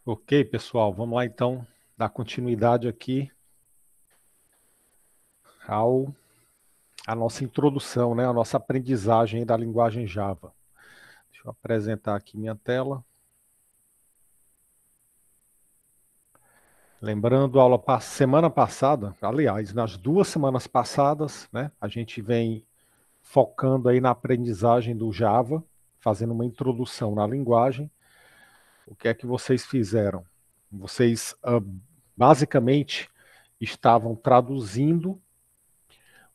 Ok, pessoal, vamos lá então dar continuidade aqui à nossa introdução, né, à nossa aprendizagem da linguagem Java. Deixa eu apresentar aqui minha tela. Lembrando, semana passada, aliás, nas 2 semanas passadas, né, a gente vem focando aí na aprendizagem do Java, fazendo uma introdução na linguagem. O que é que vocês fizeram? Vocês basicamente estavam traduzindo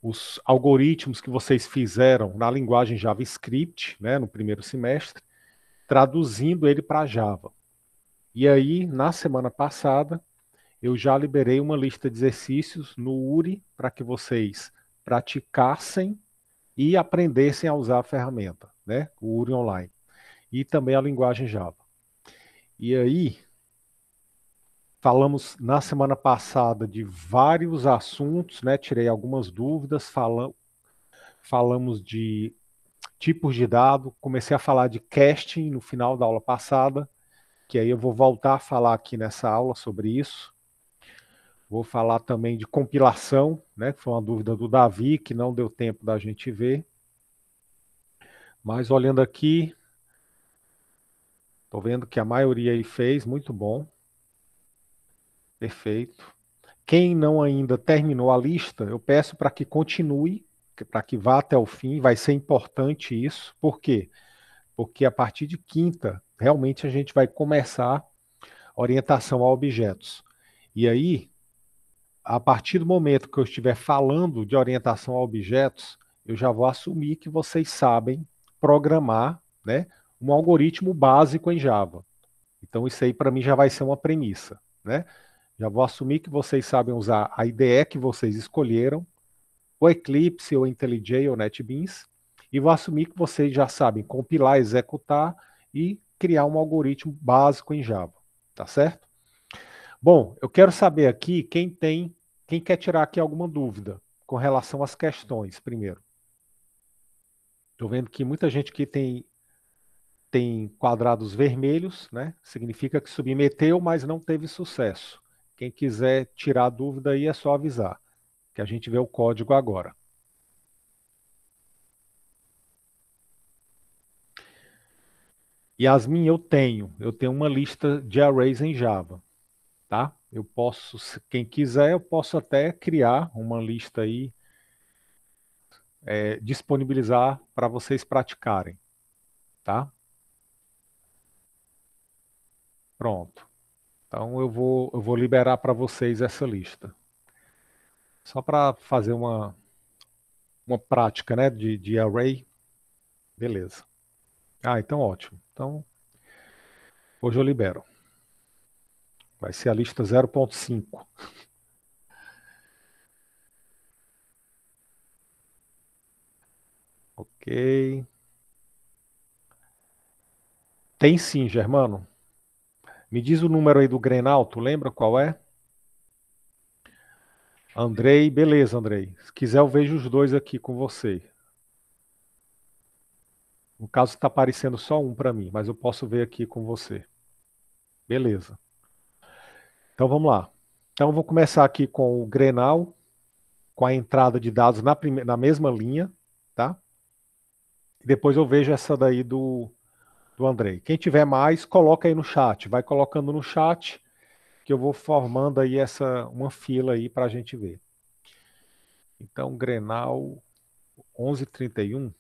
os algoritmos que vocês fizeram na linguagem JavaScript, né, no primeiro semestre, traduzindo ele para Java. E aí, na semana passada, eu já liberei uma lista de exercícios no URI para que vocês praticassem e aprendessem a usar a ferramenta, né, o URI Online, e também a linguagem Java. E aí, falamos na semana passada de vários assuntos, né, tirei algumas dúvidas, falamos de tipos de dado, comecei a falar de casting no final da aula passada, que aí eu vou voltar a falar aqui nessa aula sobre isso. Vou falar também de compilação, né, que foi uma dúvida do Davi, que não deu tempo da gente ver. Mas olhando aqui, estou vendo que a maioria aí fez, muito bom. Perfeito. Quem não ainda terminou a lista, eu peço para que continue, para que vá até o fim, vai ser importante isso. Por quê? Porque a partir de quinta, realmente a gente vai começar orientação a objetos. E aí, a partir do momento que eu estiver falando de orientação a objetos, eu já vou assumir que vocês sabem programar, né, um algoritmo básico em Java. Então isso aí para mim já vai ser uma premissa, né? Já vou assumir que vocês sabem usar a IDE que vocês escolheram, o Eclipse, ou IntelliJ, ou NetBeans, e vou assumir que vocês já sabem compilar, executar e criar um algoritmo básico em Java, tá certo? Bom, eu quero saber aqui quem quer tirar aqui alguma dúvida com relação às questões, primeiro. Estou vendo que muita gente aqui tem quadrados vermelhos, né? Significa que submeteu, mas não teve sucesso. Quem quiser tirar a dúvida aí é só avisar, que a gente vê o código agora. Yasmin, eu tenho uma lista de arrays em Java, tá? Eu posso, quem quiser, eu posso até criar uma lista aí, disponibilizar para vocês praticarem, tá? Pronto. Então eu vou liberar para vocês essa lista. Só para fazer uma prática, né, de array. Beleza. Ah, então ótimo. Então, hoje eu libero. Vai ser a lista 0.5. Ok. Tem sim, Germano. Me diz o número aí do Grenal, tu lembra qual é? Andrei, beleza, Andrei. Se quiser, eu vejo os dois aqui com você. No caso, está aparecendo só um para mim, mas eu posso ver aqui com você. Beleza. Então vamos lá. Então eu vou começar aqui com o Grenal, com a entrada de dados na mesma linha, tá? E depois eu vejo essa daí do Andrei. Quem tiver mais, coloca aí no chat. Vai colocando no chat, que eu vou formando aí uma fila aí para a gente ver. Então, Grenal 11:31.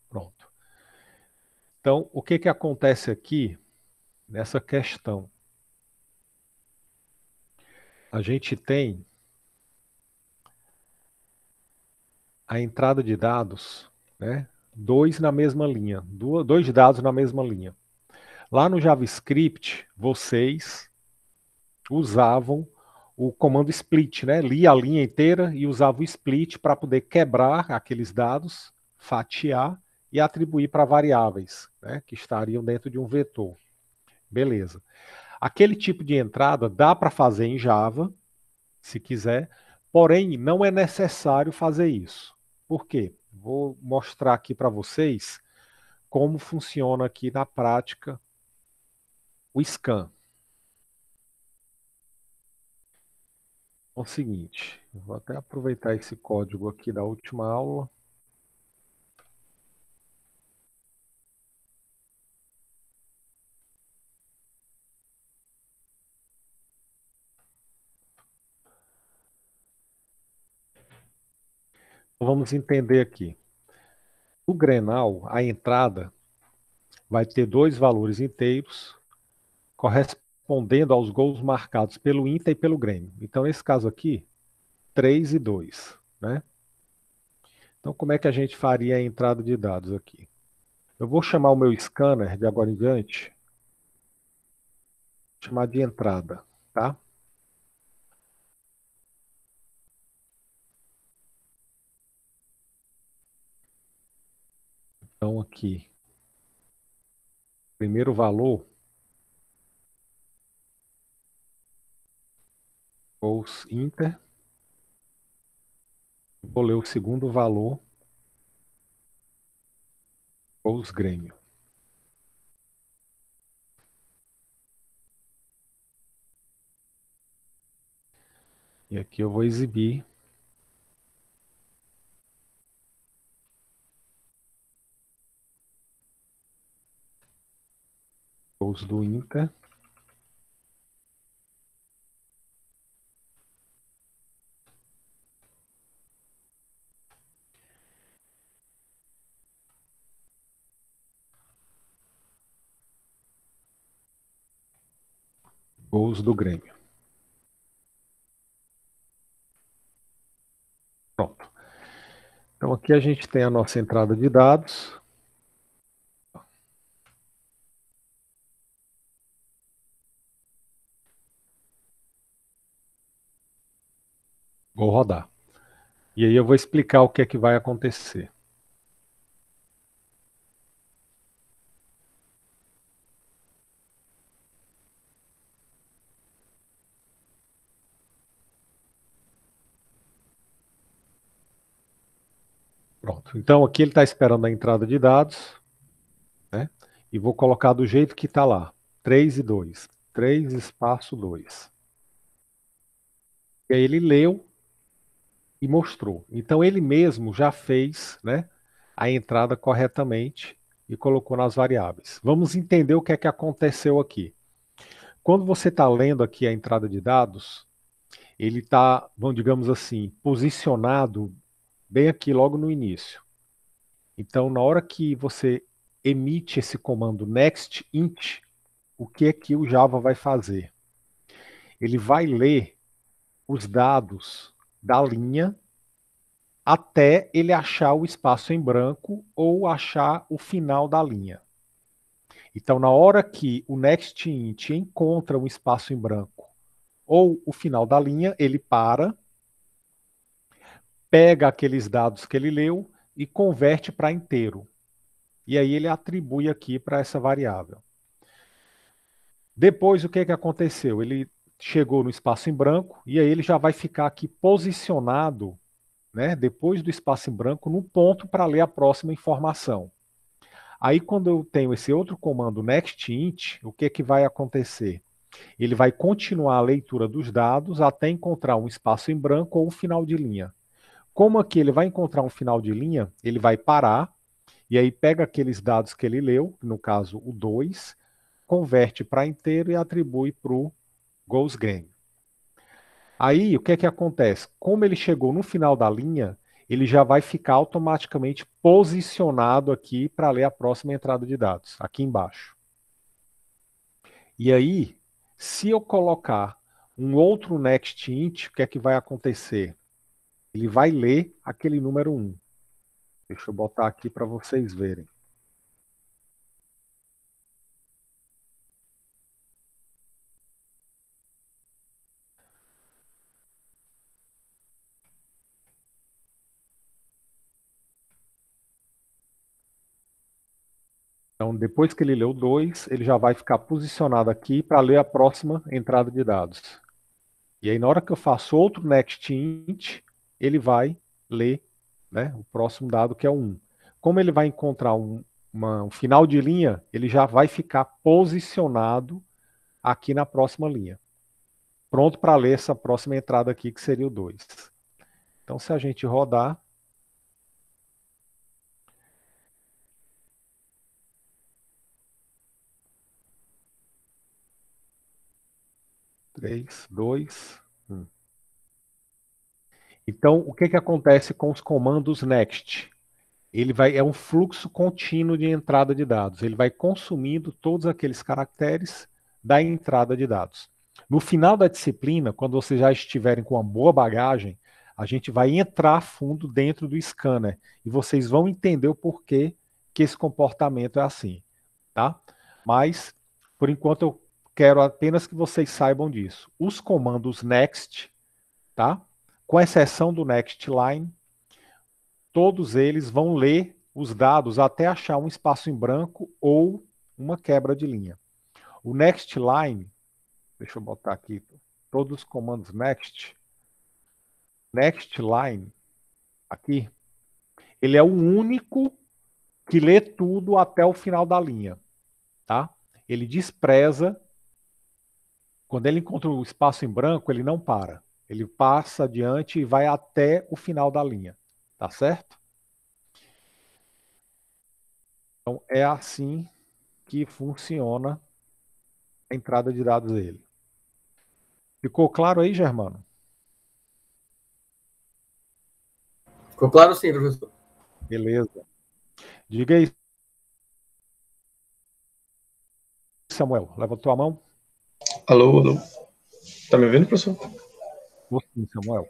Pronto. Então, o que acontece aqui nessa questão? A gente tem a entrada de dados, né? Dois na mesma linha, dois dados na mesma linha. Lá no JavaScript, vocês usavam o comando split, né? Lia a linha inteira e usava o split para poder quebrar aqueles dados, fatiar e atribuir para variáveis, né? Que estariam dentro de um vetor. Beleza. Aquele tipo de entrada dá para fazer em Java, se quiser, porém não é necessário fazer isso. Por quê? Vou mostrar aqui para vocês como funciona aqui na prática o scan. É o seguinte, eu vou até aproveitar esse código aqui da última aula. Vamos entender aqui. O Grenal, a entrada, vai ter dois valores inteiros correspondendo aos gols marcados pelo Inter e pelo Grêmio. Então, nesse caso aqui, 3 e 2, né? Então, como é que a gente faria a entrada de dados aqui? Eu vou chamar o meu scanner de agora em diante, chamar de entrada, tá? Então, aqui, primeiro valor, gols Inter. Vou ler o segundo valor, gols Grêmio. E aqui eu vou exibir gols do Inter, gols do Grêmio. Pronto. Então aqui a gente tem a nossa entrada de dados. Vou rodar. E aí eu vou explicar o que é que vai acontecer. Pronto. Então aqui ele está esperando a entrada de dados, né? E vou colocar do jeito que está lá. 3 e 2. 3 espaço 2. E aí ele leu e mostrou. Então ele mesmo já fez, né, a entrada corretamente e colocou nas variáveis. Vamos entender o que é que aconteceu aqui. Quando você está lendo aqui a entrada de dados, ele está, vamos digamos assim, posicionado bem aqui logo no início. Então, na hora que você emite esse comando next int, o que é que o Java vai fazer? Ele vai ler os dados da linha até ele achar o espaço em branco ou achar o final da linha. Então, na hora que o next int encontra um espaço em branco ou o final da linha, ele para, pega aqueles dados que ele leu e converte para inteiro. E aí ele atribui aqui para essa variável. Depois, o que aconteceu? Ele chegou no espaço em branco e aí ele já vai ficar aqui posicionado, né, depois do espaço em branco, no ponto para ler a próxima informação. Aí, quando eu tenho esse outro comando nextInt, o que vai acontecer? Ele vai continuar a leitura dos dados até encontrar um espaço em branco ou um final de linha. Como aqui ele vai encontrar um final de linha, ele vai parar, e aí pega aqueles dados que ele leu, no caso o 2, converte para inteiro e atribui para o goals game. Aí, o que acontece? Como ele chegou no final da linha, ele já vai ficar automaticamente posicionado aqui para ler a próxima entrada de dados, aqui embaixo. E aí, se eu colocar um outro next int, o que é que vai acontecer? Ele vai ler aquele número 1. Deixa eu botar aqui para vocês verem. Então, depois que ele leu 2, ele já vai ficar posicionado aqui para ler a próxima entrada de dados. E aí, na hora que eu faço outro next int, ele vai ler né? O próximo dado que é o 1. Como ele vai encontrar um final de linha, ele já vai ficar posicionado aqui na próxima linha. Pronto para ler essa próxima entrada aqui, que seria o 2. Então, se a gente rodar, 3, 2, 1. Então, o que acontece com os comandos next? É um fluxo contínuo de entrada de dados. Ele vai consumindo todos aqueles caracteres da entrada de dados. No final da disciplina, quando vocês já estiverem com uma boa bagagem, a gente vai entrar a fundo dentro do scanner e vocês vão entender o porquê que esse comportamento é assim, tá? Mas, por enquanto, eu quero apenas que vocês saibam disso. Os comandos next, tá? Com exceção do next line, todos eles vão ler os dados até achar um espaço em branco ou uma quebra de linha. O next line, deixa eu botar aqui, todos os comandos next line, aqui, ele é o único que lê tudo até o final da linha, tá? Ele despreza, quando ele encontra um espaço em branco, ele não para. Ele passa adiante e vai até o final da linha, tá certo? Então, é assim que funciona a entrada de dados dele. Ficou claro aí, Germano? Ficou claro sim, professor. Beleza. Diga aí, Samuel. Levantou a mão? Alô, alô. Tá me ouvindo, professor? Sim, Samuel.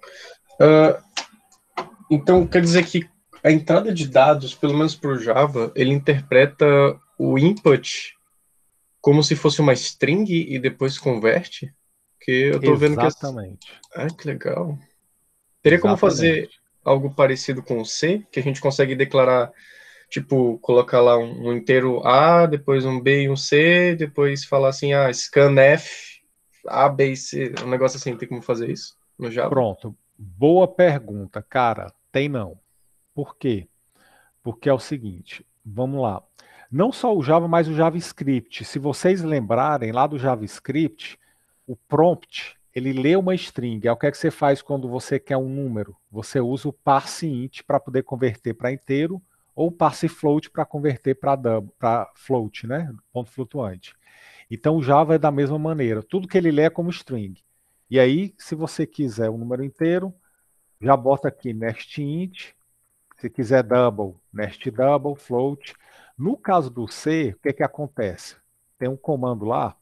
Então, quer dizer que a entrada de dados, pelo menos para o Java, ele interpreta o input como se fosse uma string e depois converte? Porque eu tô vendo que... Exatamente. Que legal. Teria como fazer algo parecido com o C, que a gente consegue declarar, tipo, colocar lá um inteiro A, depois um B e um C, depois falar assim, scanf, A, B e C, um negócio assim, tem como fazer isso no Java? Pronto. Boa pergunta, cara. Tem não. Por quê? Porque é o seguinte, vamos lá. Não só o Java, mas o JavaScript. Se vocês lembrarem lá do JavaScript, o prompt, ele lê uma string. É o que é que você faz quando você quer um número? Você usa o parseInt para poder converter para inteiro ou o parsefloat para converter para float, né? Ponto flutuante. Então o Java é da mesma maneira. Tudo que ele lê é como string. E aí, se você quiser um número inteiro, já bota aqui nestInt. Se quiser double, nest double, float. No caso do C, o que acontece? Tem um comando lá,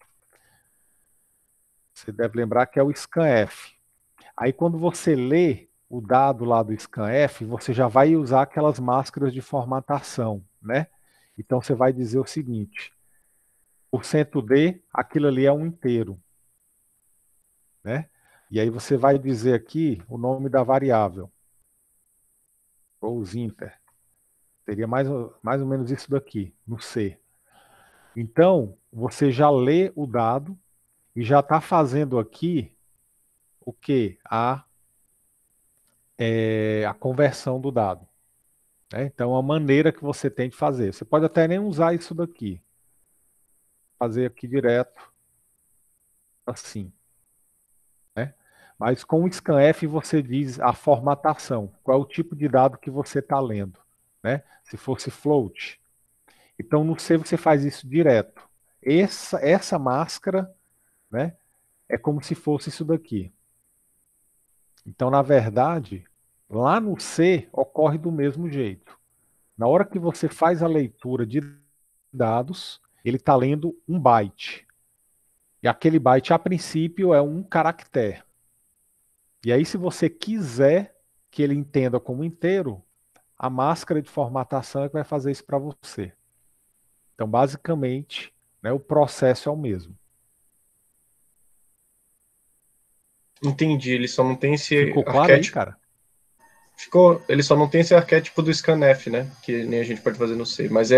você deve lembrar que é o scanf. Aí quando você lê o dado lá do scanf, você já vai usar aquelas máscaras de formatação, né? Então você vai dizer o seguinte, %d, aquilo ali é um inteiro, né? E aí você vai dizer aqui o nome da variável, inter. Seria mais ou menos isso daqui, no C. Então, você já lê o dado e já está fazendo aqui o que? A conversão do dado. Né? Então, a maneira que você tem de fazer. Você pode até nem usar isso daqui. Fazer aqui direto, assim. Né? Mas com o scanf você diz a formatação. Qual é o tipo de dado que você está lendo. Né? Se fosse float. Então, no C você faz isso direto. Essa máscara, né, é como se fosse isso daqui. Então, na verdade, lá no C ocorre do mesmo jeito. Na hora que você faz a leitura de dados, ele está lendo um byte. E aquele byte, a princípio, é um caractere. E aí, se você quiser que ele entenda como inteiro, a máscara de formatação é que vai fazer isso para você. Então, basicamente, né, o processo é o mesmo. Entendi, ele só não tem esse Ficou claro aí, cara? Ele só não tem esse arquétipo do scanf, né? Que nem a gente pode fazer no C. Mas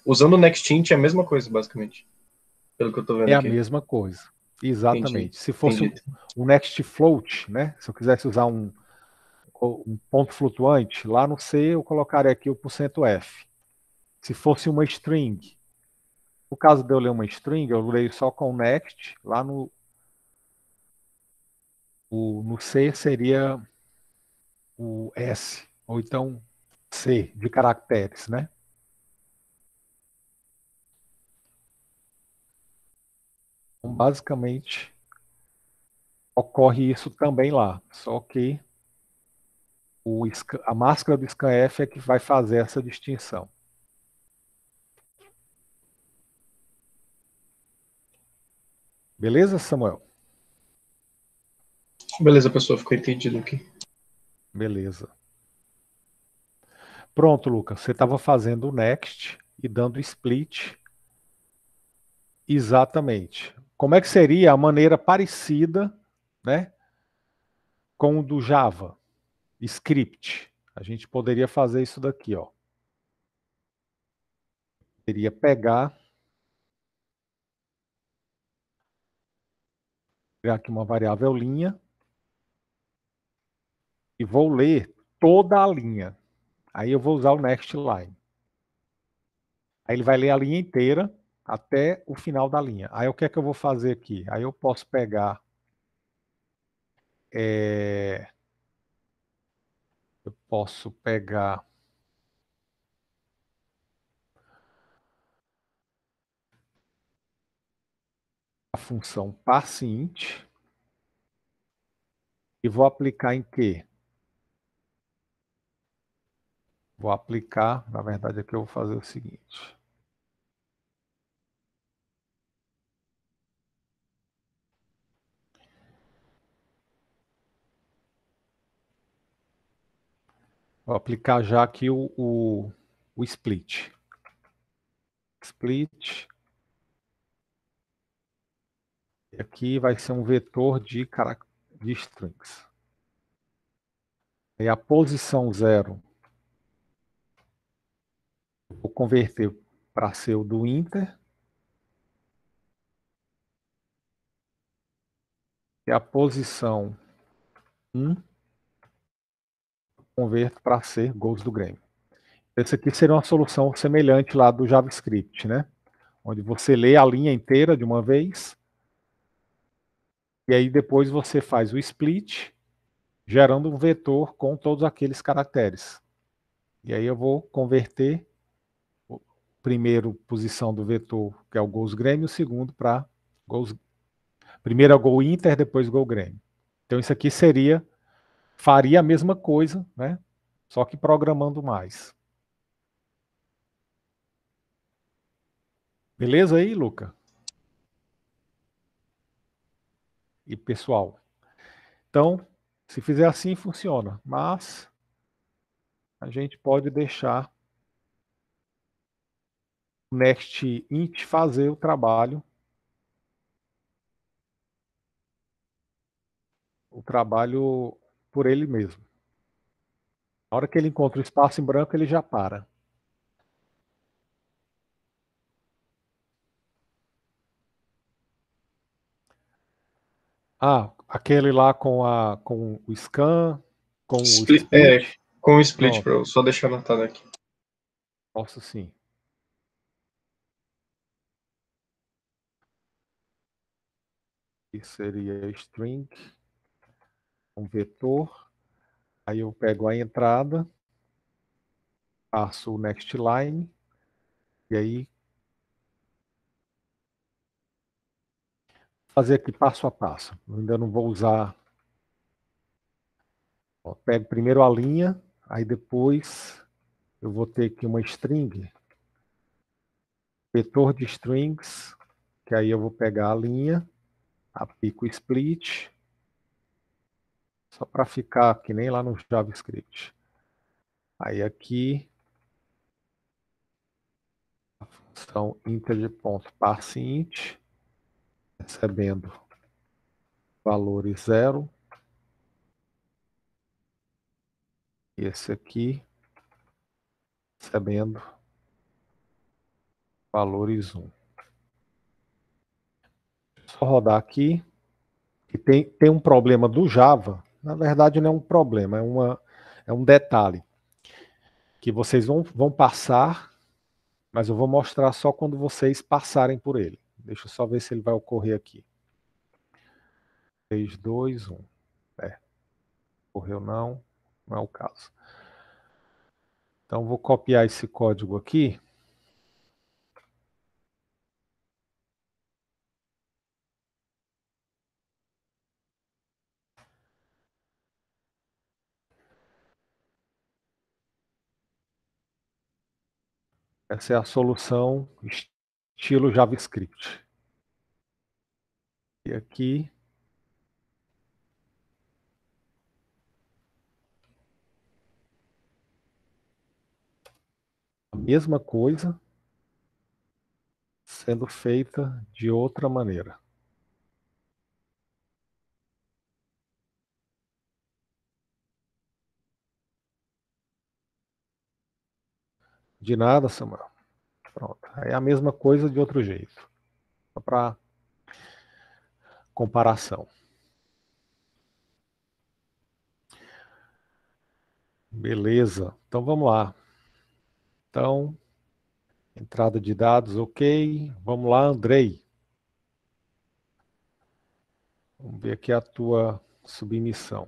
usando o nextInt é a mesma coisa, basicamente. Pelo que eu tô vendo aqui. É a mesma coisa. Exatamente. Entendi. Se fosse um next float, né? Se eu quisesse usar um um ponto flutuante, lá no C eu colocaria aqui o %F. Se fosse uma string, no caso de eu ler uma string, eu leio só com next, lá no C seria o S, ou então C, de caracteres, né? Então, basicamente, ocorre isso também lá, só que a máscara do scanf é que vai fazer essa distinção. Beleza, Samuel? Beleza, pessoal, ficou entendido aqui. Beleza. Pronto, Lucas, você estava fazendo o next e dando split. Exatamente. Como é que seria a maneira parecida, né, com o do Java? Script. A gente poderia fazer isso daqui, ó. Poderia pegar, criar aqui uma variável linha e vou ler toda a linha. Aí eu vou usar o next line. Aí ele vai ler a linha inteira até o final da linha. Aí o que é que eu vou fazer aqui? Aí eu posso pegar a função parseInt e vou aplicar em quê? Vou aplicar, na verdade aqui eu vou fazer o seguinte. Vou aplicar já aqui o split. Split. E aqui vai ser um vetor de strings. E a posição 0 vou converter para ser o do Inter. E a posição 1 converto para ser gols do Grêmio. Essa aqui seria uma solução semelhante lá do JavaScript, né? Onde você lê a linha inteira de uma vez e aí depois você faz o split, gerando um vetor com todos aqueles caracteres. E aí eu vou converter a primeira posição do vetor, que é o gols Grêmio, o segundo para gols. Primeiro é o gol Inter, depois gol Grêmio. Então isso aqui faria a mesma coisa, né? Só que programando mais. Beleza aí, Luca? E pessoal? Então, se fizer assim, funciona. Mas a gente pode deixar o NextInt fazer o trabalho. O trabalho por ele mesmo. Na hora que ele encontra o espaço em branco, ele já para. Ah, aquele lá com o scan, com o split. Com o split, para eu só deixar anotado aqui. Posso sim. Isso seria string, um vetor. Aí eu pego a entrada, passo o next line, e aí fazer aqui passo a passo. Eu ainda não vou usar. Ó, pego primeiro a linha, aí depois eu vou ter aqui uma string, vetor de strings, que aí eu vou pegar a linha, aplico o split, só para ficar que nem lá no JavaScript. Aí aqui, a função integer.parseInt, recebendo valores 0. Esse aqui, recebendo valores 1. Só rodar aqui. E tem um problema do Java. Na verdade, não é um problema, é um detalhe que vocês vão passar, mas eu vou mostrar só quando vocês passarem por ele. Deixa eu só ver se ele vai ocorrer aqui. 3, 2, 1. Ocorreu não é o caso. Então vou copiar esse código aqui. Essa é a solução estilo JavaScript. E aqui a mesma coisa sendo feita de outra maneira. De nada, Samuel. Pronto. É a mesma coisa de outro jeito. Só para comparação. Beleza. Então vamos lá. Então, entrada de dados, ok. Vamos lá, Andrei. Vamos ver aqui a tua submissão.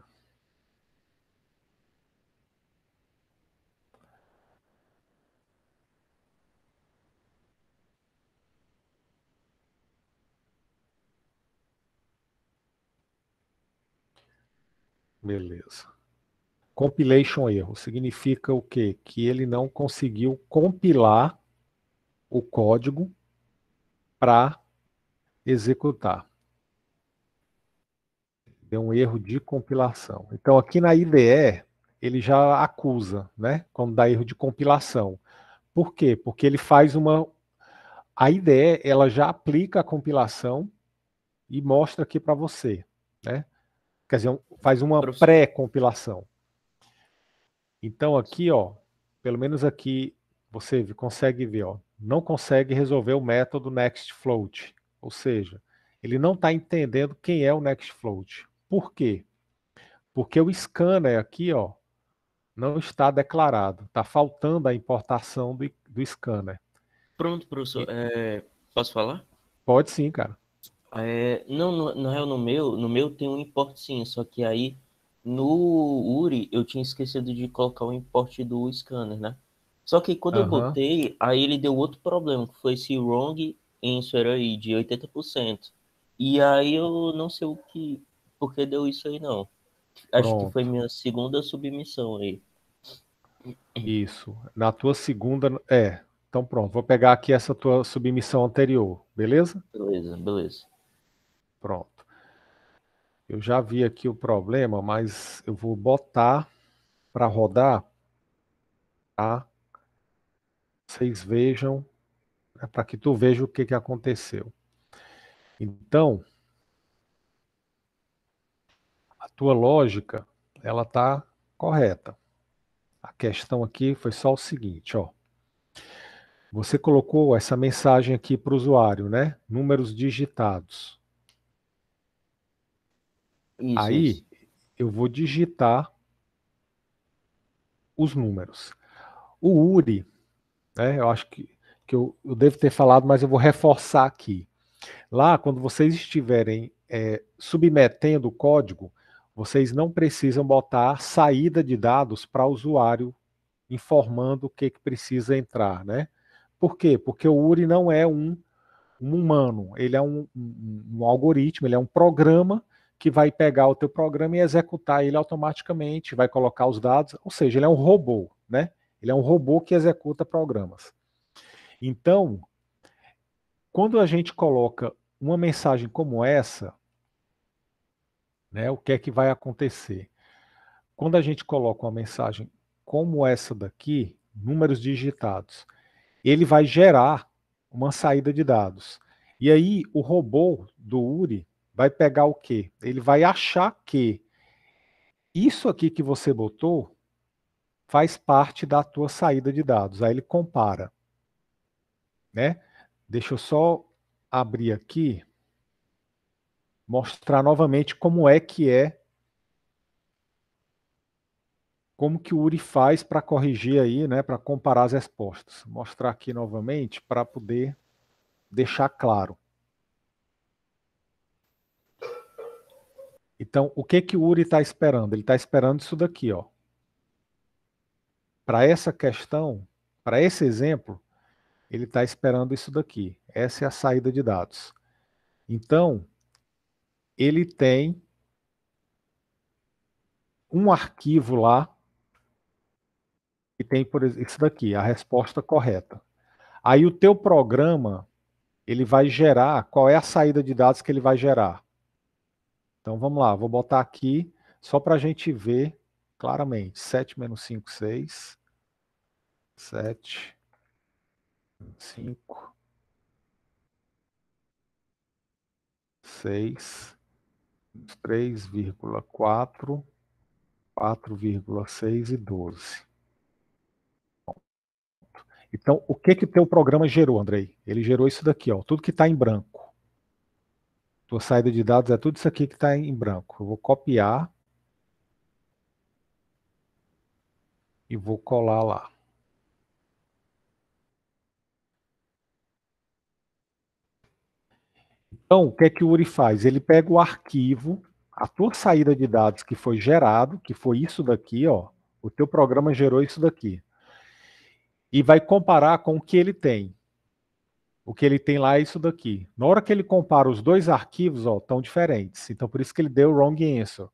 Beleza. Compilation erro significa o quê? Que ele não conseguiu compilar o código para executar. Deu um erro de compilação. Então aqui na IDE ele já acusa, né? Quando dá erro de compilação. Por quê? Porque ele faz uma... A IDE ela já aplica a compilação e mostra aqui para você, né? Quer dizer, faz uma pré-compilação. Então aqui, ó, pelo menos aqui você consegue ver, ó, não consegue resolver o método nextFloat, ou seja, ele não está entendendo quem é o nextFloat. Por quê? Porque o scanner aqui, ó, não está declarado, está faltando a importação do scanner. Pronto, professor. Posso falar? Pode sim, cara. Não, na real, no meu tem um import sim, só que aí no URI eu tinha esquecido de colocar o import do scanner, né? Só que quando eu botei, aí ele deu outro problema, que foi esse wrong answer aí de 80%. E aí eu não sei por que deu isso aí não. Acho que foi minha segunda submissão aí. Isso. Na tua segunda... Então pronto, vou pegar aqui essa tua submissão anterior, beleza? Beleza. Pronto. Eu já vi aqui o problema, mas eu vou botar para rodar, tá? Vocês vejam, para que tu veja o que aconteceu. Então, a tua lógica, ela tá correta. A questão aqui foi só o seguinte, ó. Você colocou essa mensagem aqui para o usuário, né? Números digitados. Aí, eu vou digitar os números. O URI, né? Eu acho que eu devo ter falado, mas eu vou reforçar aqui. Lá, quando vocês estiverem submetendo o código, vocês não precisam botar saída de dados para o usuário informando o que precisa entrar, né? Por quê? Porque o URI não é um humano, ele é um algoritmo, ele é um programa que vai pegar o teu programa e executar ele automaticamente, vai colocar os dados, ou seja, ele é um robô, né? Ele é um robô que executa programas. Então, quando a gente coloca uma mensagem como essa, né, o que é que vai acontecer? Quando a gente coloca uma mensagem como essa daqui, números digitados, ele vai gerar uma saída de dados. E aí o robô do URI vai pegar o quê? Ele vai achar que isso aqui que você botou faz parte da tua saída de dados. Aí ele compara, né? Deixa eu só abrir aqui, mostrar novamente como é que é como que o URI faz para corrigir aí, né, para comparar as respostas. Vou mostrar aqui novamente para poder deixar claro. Então, o que o URI está esperando? Ele está esperando isso daqui, ó. Para essa questão, para esse exemplo, ele está esperando isso daqui. Essa é a saída de dados. Então, ele tem um arquivo lá que tem, por exemplo, isso daqui, a resposta correta. Aí o teu programa, ele vai gerar, qual é a saída de dados que ele vai gerar? Então vamos lá, vou botar aqui só para a gente ver claramente. 7 menos 5, 6. 7, 5, 6, 3,4, 4,6 e 12. Então, o que o teu programa gerou, Andrei? Ele gerou isso daqui, ó, tudo que está em branco. Tua saída de dados é tudo isso aqui que está em branco. Eu vou copiar e vou colar lá. Então, o que o URI faz? Ele pega o arquivo, a tua saída de dados que foi gerado, que foi isso daqui, ó, o teu programa gerou isso daqui, e vai comparar com o que ele tem. O que ele tem lá é isso daqui. Na hora que ele compara os dois arquivos, ó, estão diferentes. Então, por isso que ele deu wrong answer.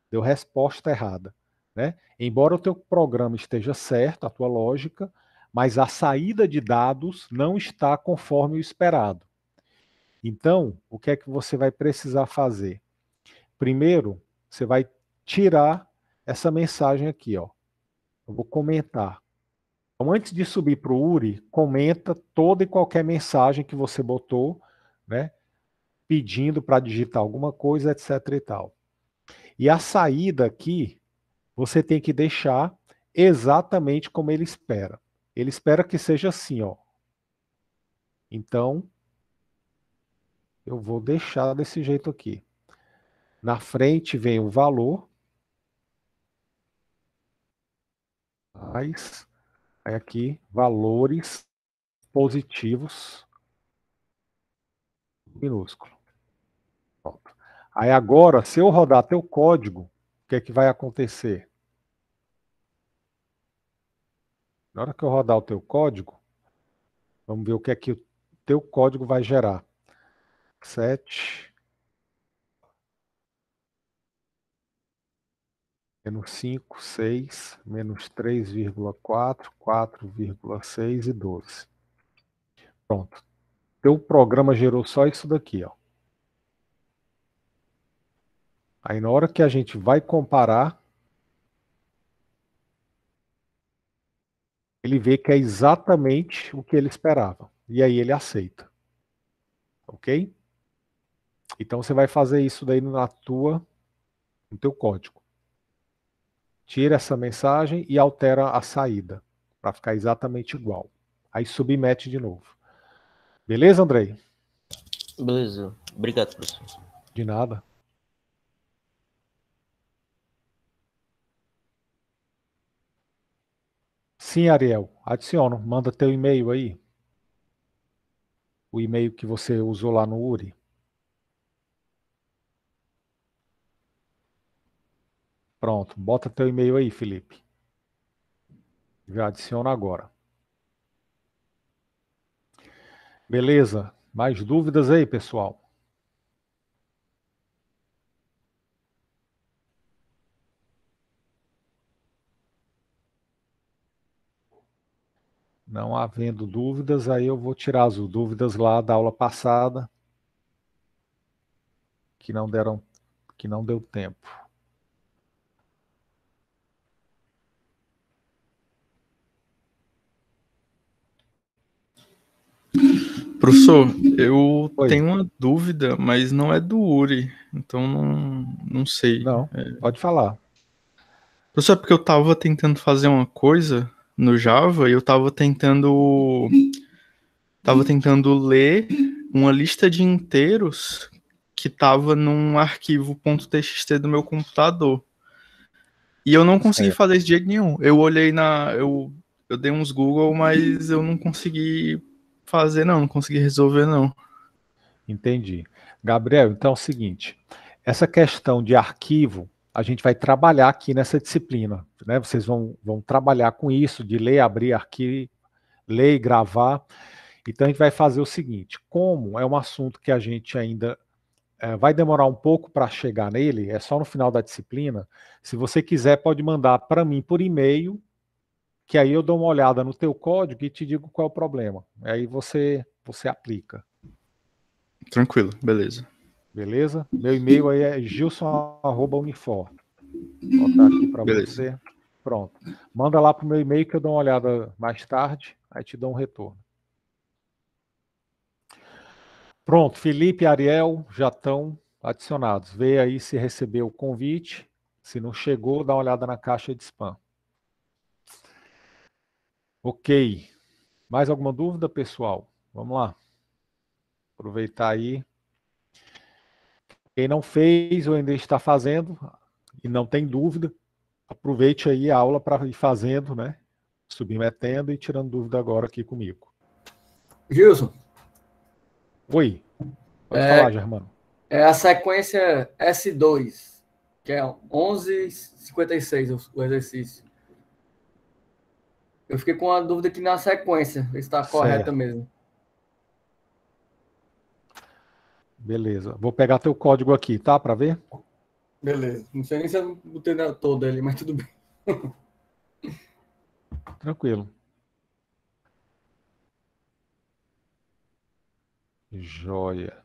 Deu resposta errada. Né? Embora o teu programa esteja certo, a tua lógica, mas a saída de dados não está conforme o esperado. Então, o que é que você vai precisar fazer? Primeiro, você vai tirar essa mensagem aqui, ó. Eu vou comentar. Então, antes de subir para o URI, comenta toda e qualquer mensagem que você botou, né, pedindo para digitar alguma coisa, etc. e tal. E a saída aqui, você tem que deixar exatamente como ele espera. Ele espera que seja assim, ó. Então, eu vou deixar desse jeito aqui. Na frente vem o valor, mais, aí aqui, valores positivos, minúsculo. Pronto. Aí agora, se eu rodar teu código, o que é que vai acontecer? Na hora que eu rodar o teu código, vamos ver o que é que o teu código vai gerar. 7 menos 5, 6, menos 3,4, 4,6 e 12. Pronto. Teu programa gerou só isso daqui, ó. Aí na hora que a gente vai comparar, ele vê que é exatamente o que ele esperava. E aí ele aceita. Ok? Então você vai fazer isso daí no teu código. Tira essa mensagem e altera a saída, para ficar exatamente igual. Aí submete de novo. Beleza, Andrei? Beleza. Obrigado, professor. De nada. Sim, Ariel. Adiciono. Manda teu e-mail aí. O e-mail que você usou lá no URI. Pronto. Bota teu e-mail aí, Felipe. Já adiciona agora. Beleza? Mais dúvidas aí, pessoal? Não havendo dúvidas, aí eu vou tirar as dúvidas lá da aula passada, que não deu tempo. Professor, eu Oi. tenho uma dúvida, mas não é do URI, então não sei. Não, pode falar. Professor, é porque eu estava tentando fazer uma coisa no Java e eu estava tentando ler uma lista de inteiros que estava num arquivo .txt do meu computador. E eu não consegui Certo. fazer isso de jeito nenhum. Eu olhei eu dei uns Google, mas eu não consegui fazer, não consegui resolver, não. Entendi. Gabriel, então é o seguinte, essa questão de arquivo, a gente vai trabalhar aqui nessa disciplina, né? Vocês vão trabalhar com isso, de ler, abrir arquivo, ler e gravar. Então a gente vai fazer o seguinte, como é um assunto que a gente ainda vai demorar um pouco para chegar nele, é só no final da disciplina, se você quiser pode mandar para mim por e-mail, que aí eu dou uma olhada no teu código e te digo qual é o problema. Aí você aplica. Tranquilo, beleza. Beleza? Meu e-mail aí é gilson@unifor. Vou botar aqui para Beleza. você. Pronto. Manda lá pro meu e-mail que eu dou uma olhada mais tarde, aí te dou um retorno. Pronto, Felipe e Ariel já estão adicionados. Vê aí se recebeu o convite. Se não chegou, dá uma olhada na caixa de spam. Ok. Mais alguma dúvida, pessoal? Vamos lá. Aproveitar aí. Quem não fez ou ainda está fazendo e não tem dúvida, aproveite aí a aula para ir fazendo, né? Submetendo e tirando dúvida agora aqui comigo. Gilson, Oi, pode falar, é, Germano. é a sequência S2, que é 11:56 o exercício. Eu fiquei com a dúvida aqui na sequência, ver se está correta Certo, mesmo. beleza. Vou pegar teu código aqui, tá? Para ver? Beleza. Não sei nem se eu botei todo ali, mas tudo bem. Tranquilo. Joia.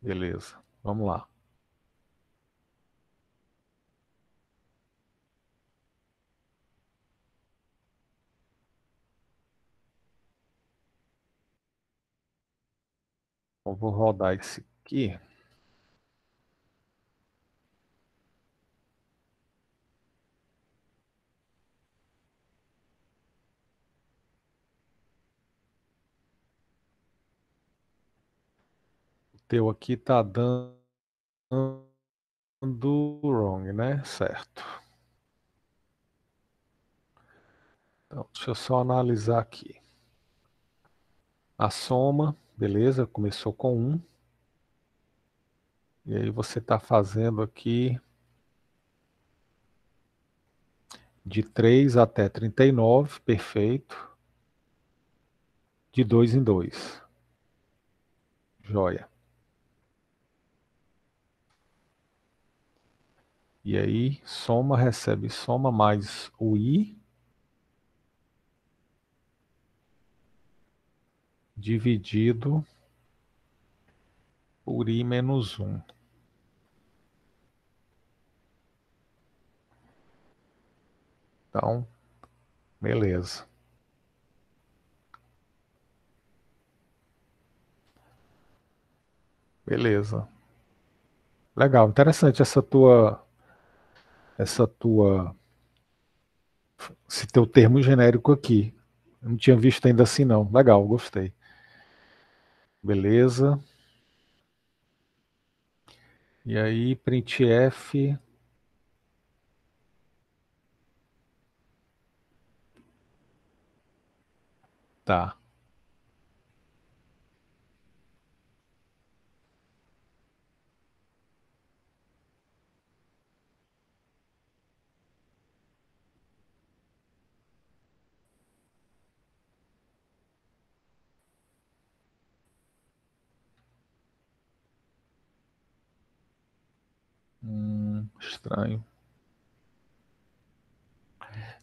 Beleza. Vamos lá. Eu vou rodar esse aqui. O teu aqui tá dando wrong, né? Certo. Então, deixa eu só analisar aqui. A soma, beleza? Começou com 1. E aí você está fazendo aqui de 3 até 39, perfeito. De 2 em 2. Joia. E aí, soma, recebe soma mais o i, dividido por i menos 1. Então, beleza. Beleza. Legal, interessante esse teu termo genérico aqui. Eu não tinha visto ainda assim não. Legal, gostei. Beleza. E aí, printf. Tá. Estranho.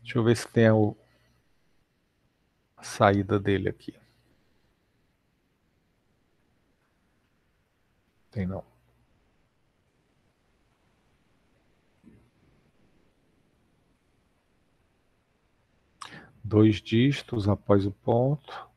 Deixa eu ver se tem a saída dele aqui. Tem não. Dois dígitos após o ponto.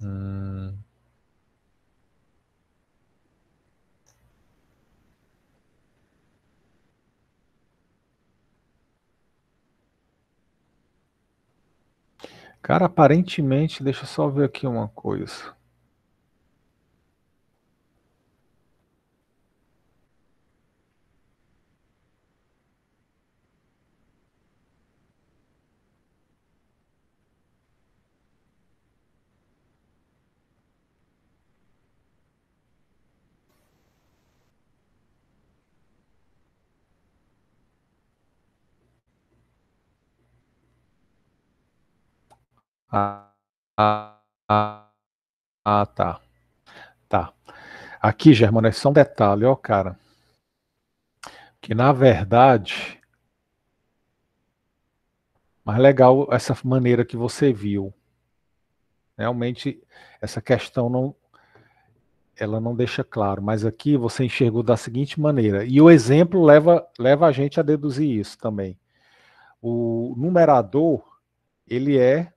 Hum. Cara, aparentemente, deixa eu só ver aqui uma coisa. Ah, ah, ah, tá. Tá. Aqui, Germano, é só um detalhe, ó, cara. Que na verdade, mais legal essa maneira que você viu. Realmente, essa questão ela não deixa claro, mas aqui você enxergou da seguinte maneira. E o exemplo leva a gente a deduzir isso também. O numerador, ele é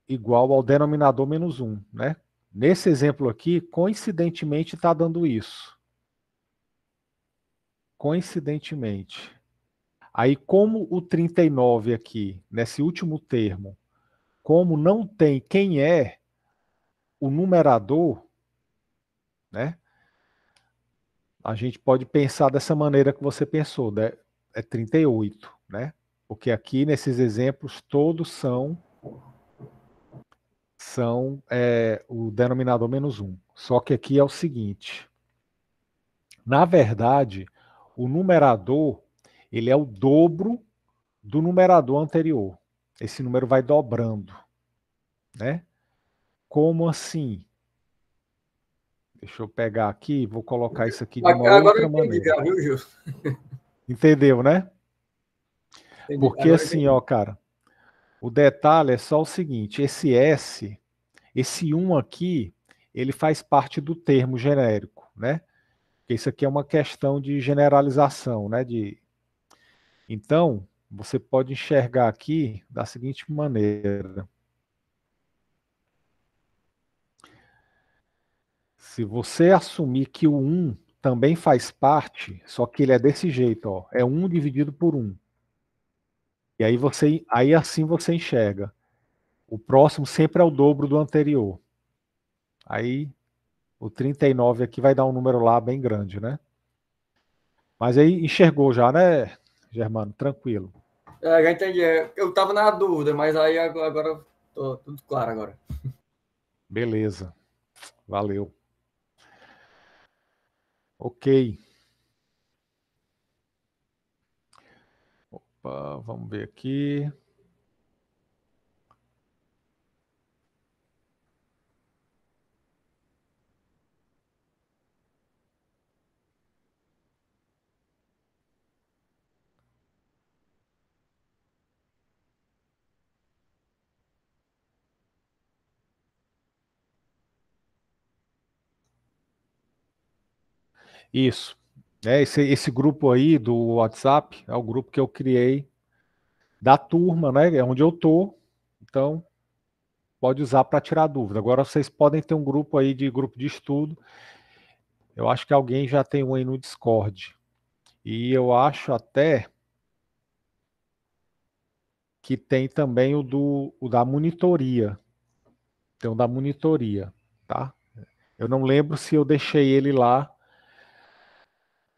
igual ao denominador menos 1, né? Nesse exemplo aqui, coincidentemente está dando isso. Coincidentemente. Aí, como o 39 aqui, nesse último termo, como não tem quem é o numerador, né? A gente pode pensar dessa maneira que você pensou, né? É 38, né? Porque aqui nesses exemplos todos são o denominador menos 1. Só que aqui é o seguinte, na verdade, o numerador ele é o dobro do numerador anterior. Esse número vai dobrando, né? Como assim? Deixa eu pegar aqui, vou colocar isso aqui de uma Agora eu outra entendi, maneira. já, viu, Gil? Entendeu, né? Entendi. Porque Agora eu assim, entendi. ó, cara, o detalhe é só o seguinte, esse 1 aqui, ele faz parte do termo genérico, né? Porque isso aqui é uma questão de generalização, né? Então, você pode enxergar aqui da seguinte maneira. Se você assumir que o 1 também faz parte, só que ele é desse jeito, ó, é 1 dividido por 1. E aí assim você enxerga. O próximo sempre é o dobro do anterior. Aí o 39 aqui vai dar um número lá bem grande, né? Mas aí enxergou já, né, Germano? Tranquilo. Já entendi. Eu tava na dúvida, mas aí agora tô tudo claro agora. Beleza. Valeu. Ok. Vamos ver aqui. Isso. Esse grupo aí do WhatsApp é o grupo que eu criei da turma, né? É onde eu tô. Então, pode usar para tirar dúvida. Agora vocês podem ter um grupo aí de grupo de estudo. Eu acho que alguém já tem um aí no Discord. E eu acho até que tem também o da monitoria. Tem o da monitoria, tá? Eu não lembro se eu deixei ele lá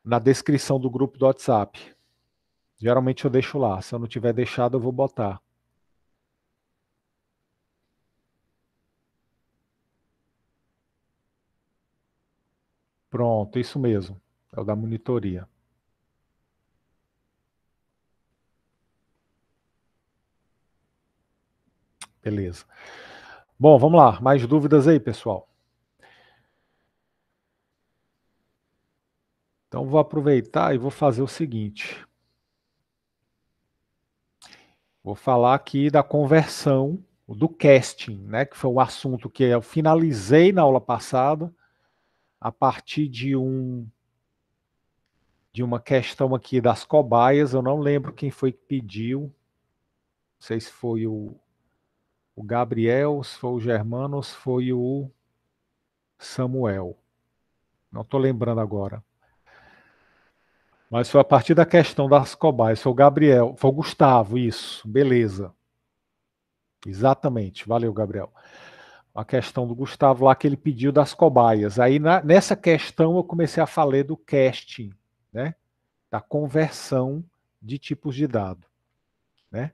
na descrição do grupo do WhatsApp. Geralmente eu deixo lá. Se eu não tiver deixado, eu vou botar. Pronto, isso mesmo. É o da monitoria. Beleza. Bom, vamos lá. Mais dúvidas aí, pessoal? Então, vou aproveitar e vou fazer o seguinte. Vou falar aqui da conversão, do casting, né? Que foi um assunto que eu finalizei na aula passada, a partir de uma questão aqui das cobaias. Eu não lembro quem foi que pediu. Não sei se foi o Gabriel, se foi o Germano, ou se foi o Samuel. Não estou lembrando agora. Mas foi a partir da questão das cobaias. Foi o Gabriel, foi o Gustavo, isso, beleza. Exatamente, valeu, Gabriel. A questão do Gustavo lá que ele pediu das cobaias. Aí nessa questão eu comecei a falar do casting, né? Da conversão de tipos de dado, né?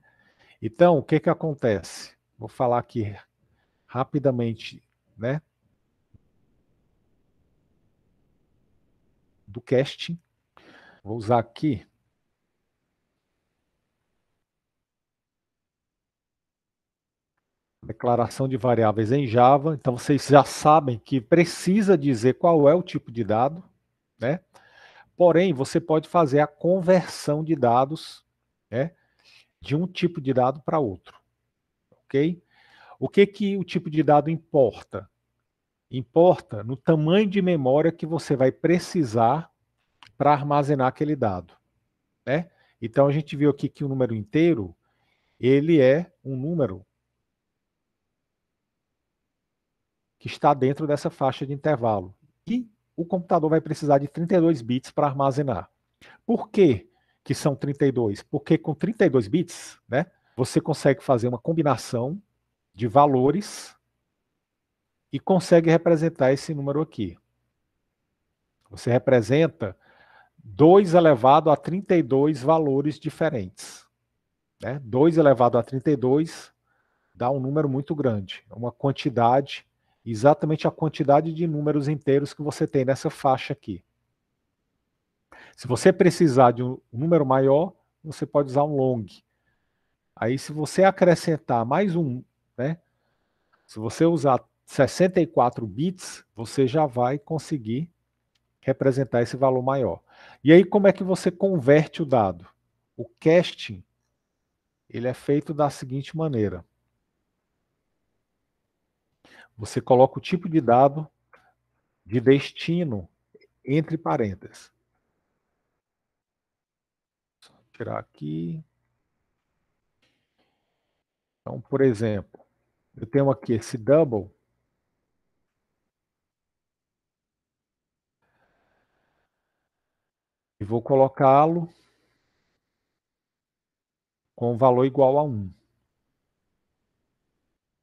Então, o que que acontece? Vou falar aqui rapidamente, né? Do casting. Vou usar aqui declaração de variáveis em Java. Então, vocês já sabem que precisa dizer qual é o tipo de dado, né? Porém, você pode fazer a conversão de dados, né, de um tipo de dado para outro, ok? O que que o tipo de dado importa? Importa no tamanho de memória que você vai precisar para armazenar aquele dado, né? Então, a gente viu aqui que o número inteiro, ele é um número que está dentro dessa faixa de intervalo. E o computador vai precisar de 32 bits para armazenar. Por que que são 32? Porque com 32 bits, né, você consegue fazer uma combinação de valores e consegue representar esse número aqui. Você representa 2 elevado a 32 valores diferentes. Né? 2 elevado a 32 dá um número muito grande, uma quantidade, exatamente a quantidade de números inteiros que você tem nessa faixa aqui. Se você precisar de um número maior, você pode usar um long. Aí, se você acrescentar mais um, né? Se você usar 64 bits, você já vai conseguir representar esse valor maior. E aí, como é que você converte o dado? O casting, ele é feito da seguinte maneira. Você coloca o tipo de dado de destino entre parênteses. Vou tirar aqui. Então, por exemplo, eu tenho aqui esse double. E vou colocá-lo com valor igual a 1. Vou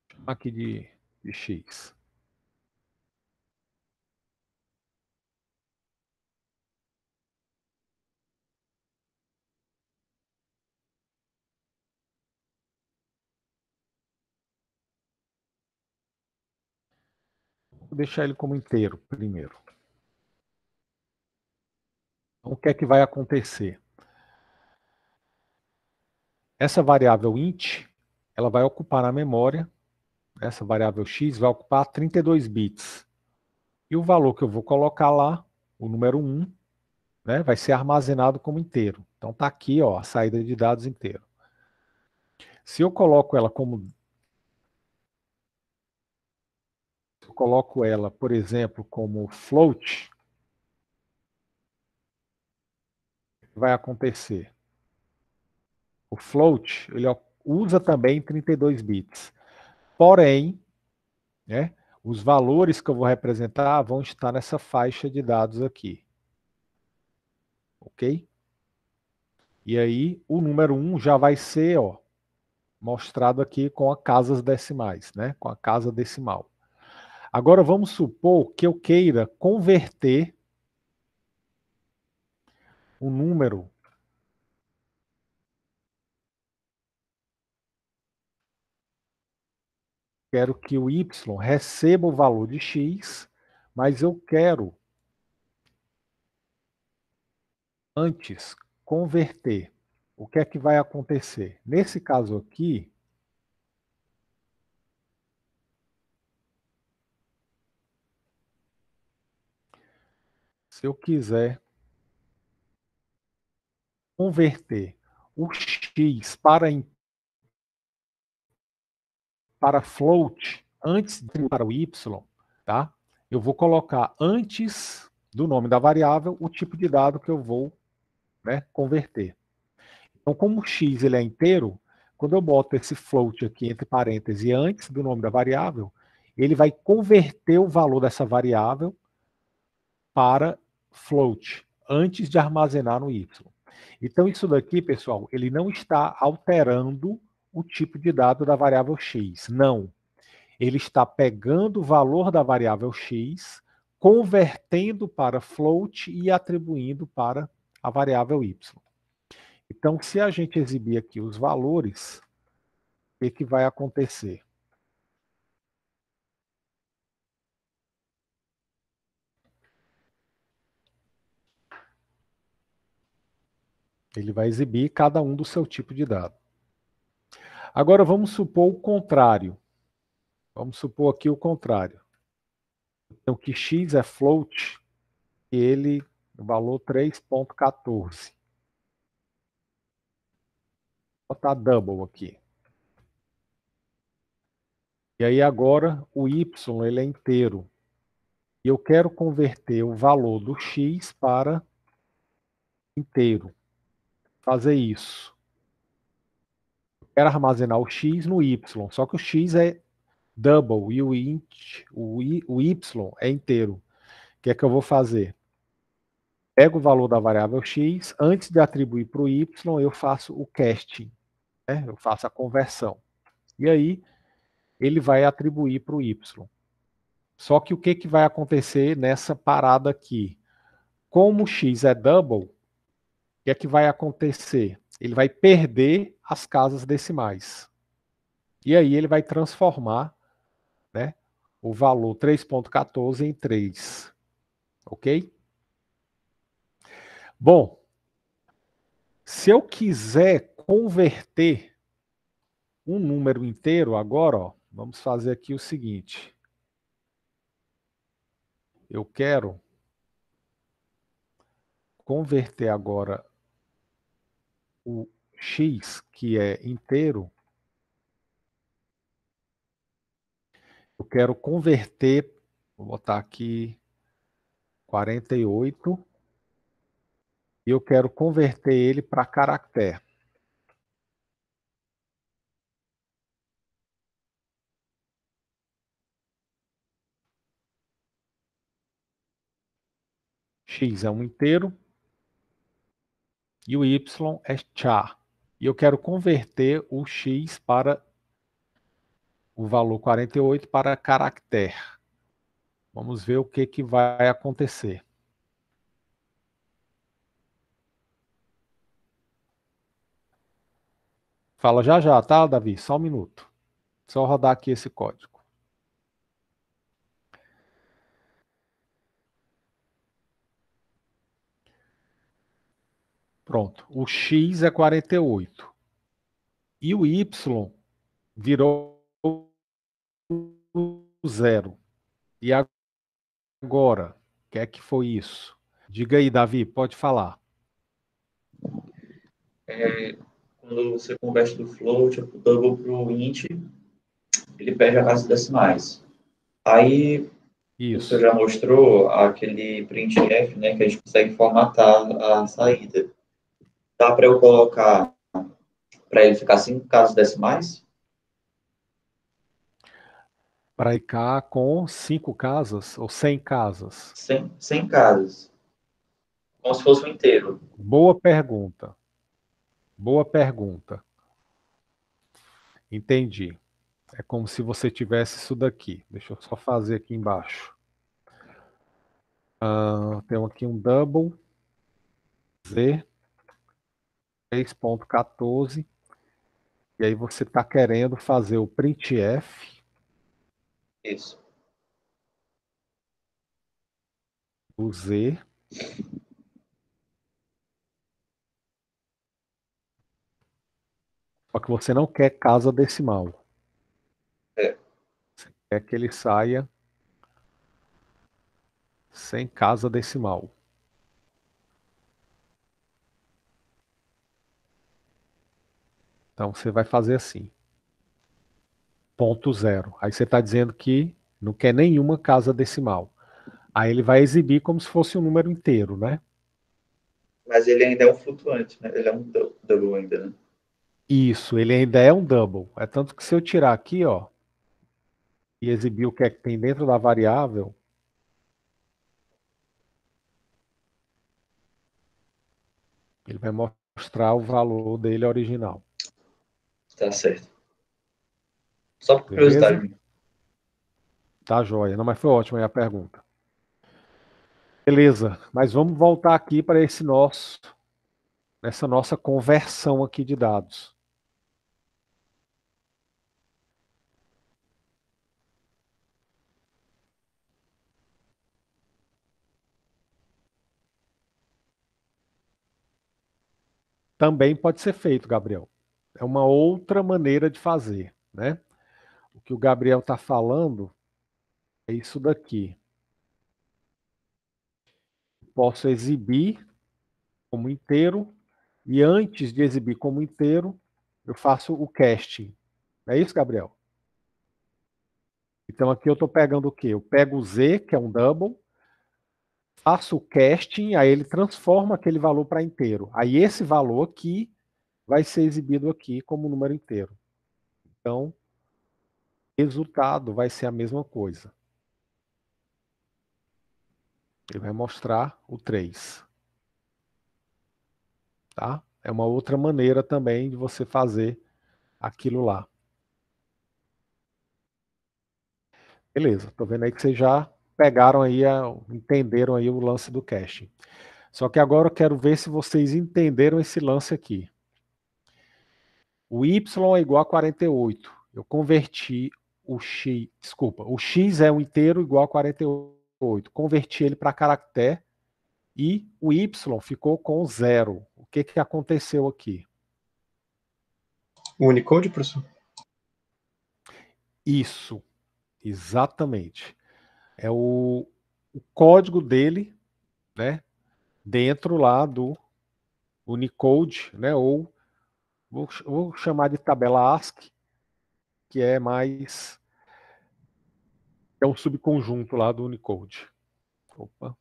chamar aqui de x. Vou deixar ele como inteiro primeiro. Então, o que é que vai acontecer? Essa variável int, ela vai ocupar na memória, essa variável x vai ocupar 32 bits. E o valor que eu vou colocar lá, o número 1, né, vai ser armazenado como inteiro. Então está aqui, ó, a saída de dados inteiro. Se eu coloco ela como... Se eu coloco ela, por exemplo, como float, o que vai acontecer? O float, ele usa também 32 bits. Porém, né, os valores que eu vou representar vão estar nessa faixa de dados aqui. Ok? E aí, o número 1 já vai ser, ó, mostrado aqui com as casas decimais, né? Com a casa decimal. Agora, vamos supor que eu queira converter o número quero que o y receba o valor de x, mas eu quero antes converter. O que é que vai acontecer? Nesse caso aqui, se eu quiser converter o x para float antes de para o y, tá? Eu vou colocar antes do nome da variável o tipo de dado que eu vou, né, converter. Então, como o x ele é inteiro, quando eu boto esse float aqui entre parênteses antes do nome da variável, ele vai converter o valor dessa variável para float, antes de armazenar no y. Então, isso daqui, pessoal, ele não está alterando o tipo de dado da variável x. Não. Ele está pegando o valor da variável x, convertendo para float e atribuindo para a variável y. Então, se a gente exibir aqui os valores, o que vai acontecer? Ele vai exibir cada um do seu tipo de dado. Agora vamos supor o contrário. Vamos supor aqui o contrário. Então que x é float e ele, o valor 3.14. Vou botar double aqui. E aí agora o y ele é inteiro. E eu quero converter o valor do x para inteiro. Fazer isso. Eu quero armazenar o x no y, só que o x é double e o y é inteiro. O que é que eu vou fazer? Pego o valor da variável x, antes de atribuir para o y, eu faço o casting, né? Eu faço a conversão. E aí, ele vai atribuir para o y. Só que o que vai acontecer nessa parada aqui? Como o x é double, o que é que vai acontecer? Ele vai perder as casas decimais. E aí ele vai transformar, né, o valor 3.14 em 3. Ok? Bom, se eu quiser converter um número inteiro agora, ó, vamos fazer aqui o seguinte. Eu quero converter agora o x, que é inteiro, eu quero converter, vou botar aqui 48, e eu quero converter ele para caractere. X é um inteiro e o y é char. E eu quero converter o x para o valor 48 para caractere. Vamos ver o que vai acontecer. Fala já já, tá, Davi? Só um minuto. Só rodar aqui esse código. Pronto. O x é 48. E o y virou 0. E agora, o que é que foi isso? Diga aí, Davi, pode falar. Quando você converte do float, do double para o int, ele perde a casa decimais. Aí, Isso. você já mostrou aquele printf, né, que a gente consegue formatar a saída. Dá para eu colocar, para ele ficar 5 casas decimais? Para ficar com 5 casas ou 100 casas? 100 casas. Como se fosse um inteiro. Boa pergunta. Boa pergunta. Entendi. É como se você tivesse isso daqui. Deixa eu só fazer aqui embaixo. Tem aqui um double z 3.14. E aí você está querendo fazer o printf. Isso. O z. Só que você não quer casa decimal. É. Você quer que ele saia sem casa decimal. Então você vai fazer assim. Ponto zero. Aí você está dizendo que não quer nenhuma casa decimal. Aí ele vai exibir como se fosse um número inteiro, né? Mas ele ainda é um flutuante, né? Ele é um double ainda, né? Isso, ele ainda é um double. É tanto que se eu tirar aqui, ó, e exibir o que é que tem dentro da variável, ele vai mostrar o valor dele original. Tá certo. Só por Beleza? curiosidade. Tá joia. Não, mas foi ótima aí a pergunta. Beleza, mas vamos voltar aqui para essa nossa conversão aqui de dados. Também pode ser feito, Gabriel. É uma outra maneira de fazer, né? O que o Gabriel está falando é isso daqui. Posso exibir como inteiro e antes de exibir como inteiro, eu faço o casting. É isso, Gabriel? Então aqui eu estou pegando o quê? Eu pego o Z, que é um double, faço o casting, aí ele transforma aquele valor para inteiro. Aí esse valor aqui vai ser exibido aqui como número inteiro. Então, o resultado vai ser a mesma coisa. Ele vai mostrar o 3. Tá? É uma outra maneira também de você fazer aquilo lá. Beleza, tô vendo aí que vocês já pegaram aí, entenderam aí o lance do caching. Só que agora eu quero ver se vocês entenderam esse lance aqui. O y é igual a 48. Eu converti o x, desculpa, o x é um inteiro igual a 48. Converti ele para caractere e o y ficou com 0. O que aconteceu aqui? O Unicode, professor? Isso, exatamente. É o código dele, né, dentro lá do Unicode, né, ou vou chamar de tabela ASCII, que é mais é um subconjunto lá do Unicode. Opa.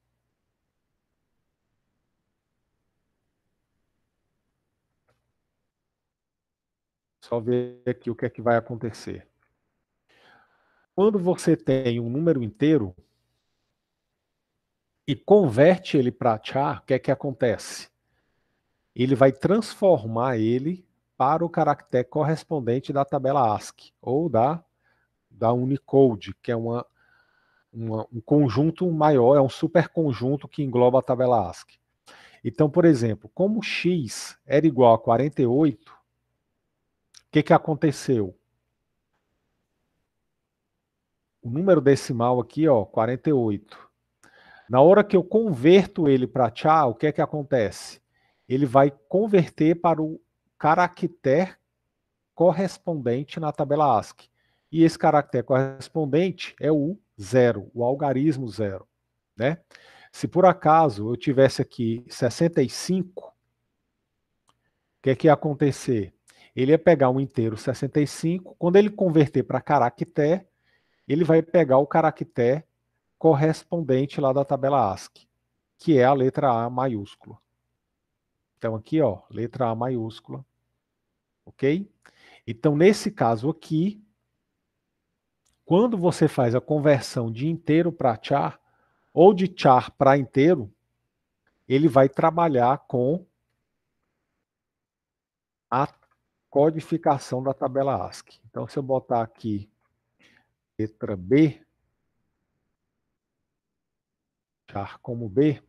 Só ver aqui o que é que vai acontecer. Quando você tem um número inteiro e converte ele para char, o que é que acontece? Ele vai transformar ele para o caractere correspondente da tabela ASCII, ou da Unicode, que é um conjunto maior, é um superconjunto que engloba a tabela ASCII. Então, por exemplo, como x era igual a 48, o que aconteceu? O número decimal aqui, ó, 48. Na hora que eu converto ele para char, o que acontece? Ele vai converter para o caractere correspondente na tabela ASCII. E esse caractere correspondente é o 0, o algarismo 0, né? Se por acaso eu tivesse aqui 65, o que ia acontecer? Ele ia pegar um inteiro 65, quando ele converter para caractere, ele vai pegar o caractere correspondente lá da tabela ASCII, que é a letra A maiúscula. Então aqui, ó, letra A maiúscula, ok? Então nesse caso aqui, quando você faz a conversão de inteiro para char, ou de char para inteiro, ele vai trabalhar com a codificação da tabela ASCII. Então, se eu botar aqui letra B, char como B,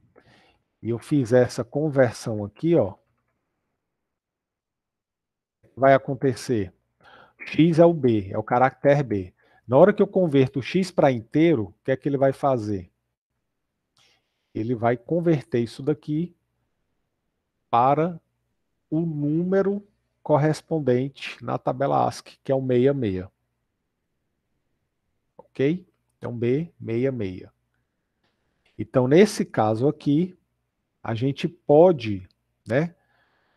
e eu fizer essa conversão aqui, ó, vai acontecer. X é o B, é o caractere B. Na hora que eu converto o X para inteiro, o que é que ele vai fazer? Ele vai converter isso daqui para o número correspondente na tabela ASCII, que é o 66. Ok? Então, B66. Então, nesse caso aqui, a gente pode, né,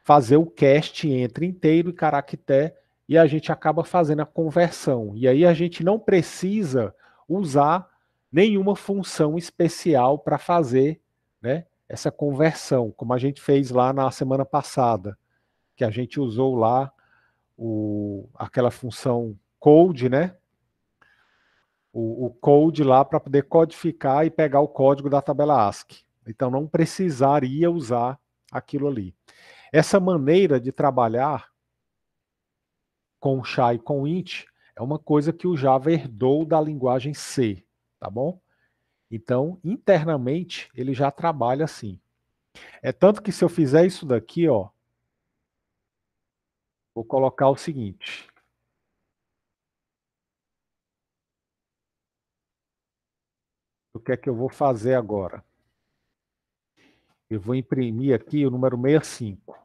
fazer o cast entre inteiro e caractere e a gente acaba fazendo a conversão. E aí a gente não precisa usar nenhuma função especial para fazer, né, essa conversão, como a gente fez lá na semana passada, que a gente usou lá aquela função code, né? O code lá para poder codificar e pegar o código da tabela ASCII. Então não precisaria usar aquilo ali. Essa maneira de trabalhar com SHA e com int é uma coisa que o Java herdou da linguagem C, tá bom? Então, internamente, ele já trabalha assim. É tanto que se eu fizer isso daqui, ó, vou colocar o seguinte. O que é que eu vou fazer agora? Eu vou imprimir aqui o número 65.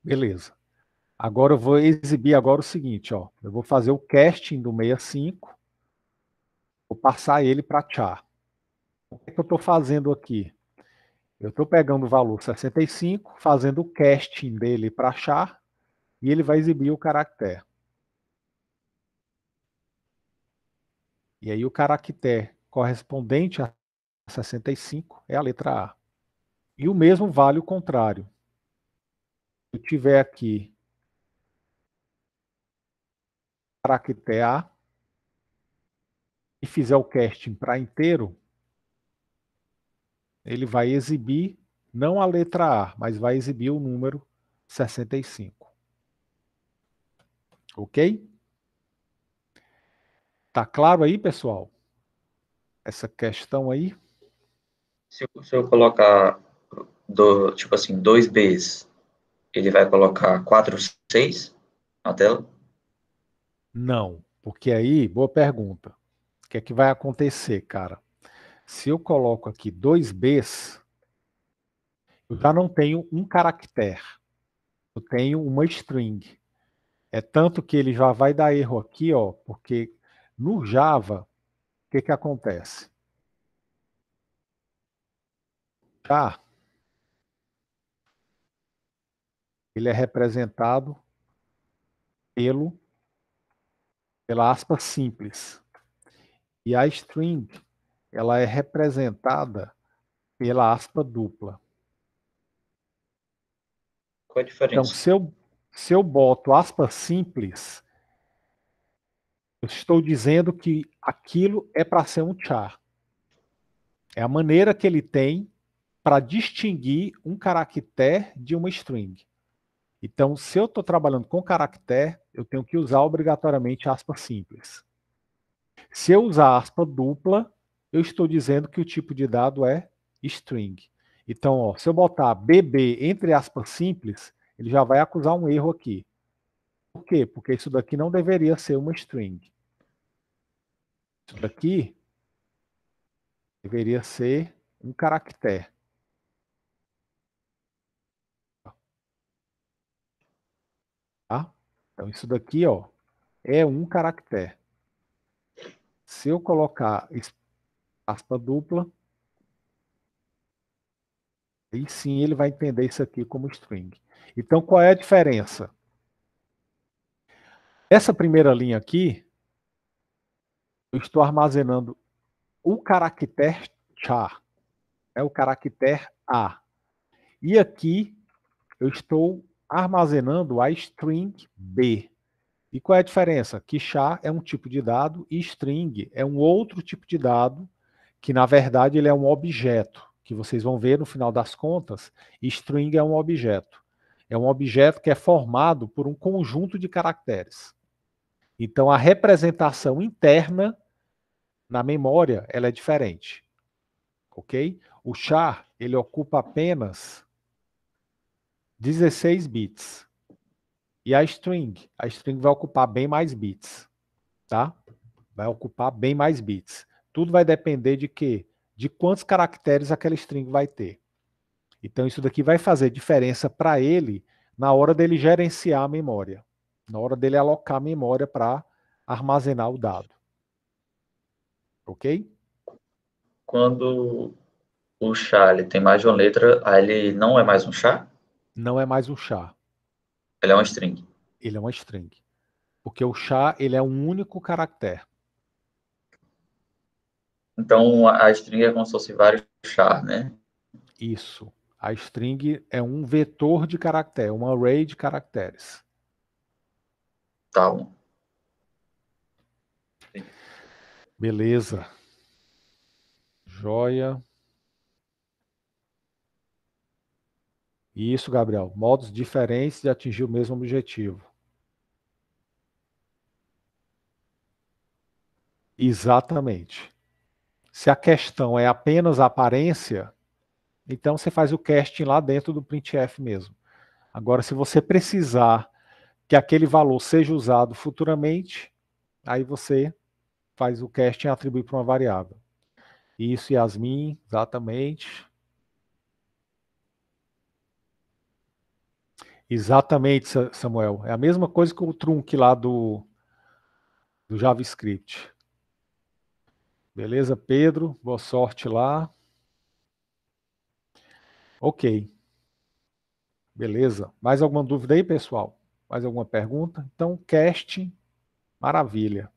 Beleza. Agora eu vou exibir agora o seguinte, ó. Eu vou fazer o casting do 65. Vou passar ele para char. O que é que eu estou fazendo aqui? Eu estou pegando o valor 65, fazendo o casting dele para char, e ele vai exibir o caractere. E aí o caractere correspondente a 65 é a letra A. E o mesmo vale o contrário. Se eu tiver aqui caractere A e fizer o casting para inteiro, ele vai exibir não a letra A, mas vai exibir o número 65. Ok? Tá claro aí, pessoal? Essa questão aí? Se eu colocar, tipo assim, 2Bs, ele vai colocar 4, 6 na tela? Não, porque aí, boa pergunta. O que é que vai acontecer, cara? Se eu coloco aqui 2Bs, eu já não tenho um caractere. Eu tenho uma string. É tanto que ele já vai dar erro aqui, ó, porque no Java, o que que acontece? Já ele é representado pela aspa simples. E a string, ela é representada pela aspa dupla. Qual a Então, diferença? se eu boto aspa simples, eu estou dizendo que aquilo é para ser um char. É a maneira que ele tem para distinguir um caractere de uma string. Então, se eu estou trabalhando com caractere, eu tenho que usar obrigatoriamente aspa simples. Se eu usar aspa dupla, eu estou dizendo que o tipo de dado é string. Então, ó, se eu botar bb entre aspas simples, ele já vai acusar um erro aqui. Por quê? Porque isso daqui não deveria ser uma string. Isso daqui deveria ser um caractere. Tá? Então, isso daqui, ó, é um caractere. Se eu colocar aspa dupla, aí sim ele vai entender isso aqui como string. Então, qual é a diferença? Essa primeira linha aqui, eu estou armazenando o caractere char, o caractere A. E aqui, eu estou armazenando a string B. E qual é a diferença? Que char é um tipo de dado e string é um outro tipo de dado, que na verdade ele é um objeto, que vocês vão ver no final das contas, string é um objeto. É um objeto que é formado por um conjunto de caracteres. Então a representação interna na memória ela é diferente. Ok? O char ele ocupa apenas 16 bits. E a string vai ocupar bem mais bits, tá? Vai ocupar bem mais bits. Tudo vai depender de quê? De quantos caracteres aquela string vai ter. Então isso daqui vai fazer diferença para ele na hora dele gerenciar a memória, na hora dele alocar a memória para armazenar o dado. Ok? Quando o char ele tem mais de uma letra, aí ele não é mais um char? Não é mais um char. Ele é uma string. Ele é uma string. Porque o char ele é um único caractere. Então, a string é como se fosse vários char, né? Isso. A string é um vetor de caractere, um array de caracteres. Tá bom. Beleza. Joia. Isso, Gabriel. Modos diferentes de atingir o mesmo objetivo. Exatamente. Se a questão é apenas a aparência, então você faz o casting lá dentro do printf mesmo. Agora, se você precisar que aquele valor seja usado futuramente, aí você faz o casting e atribui para uma variável. Isso, Yasmin, exatamente. Exatamente, Samuel. É a mesma coisa que o trunc lá do JavaScript. Beleza, Pedro? Boa sorte lá. Ok. Beleza. Mais alguma dúvida aí, pessoal? Mais alguma pergunta? Então, casting, maravilha.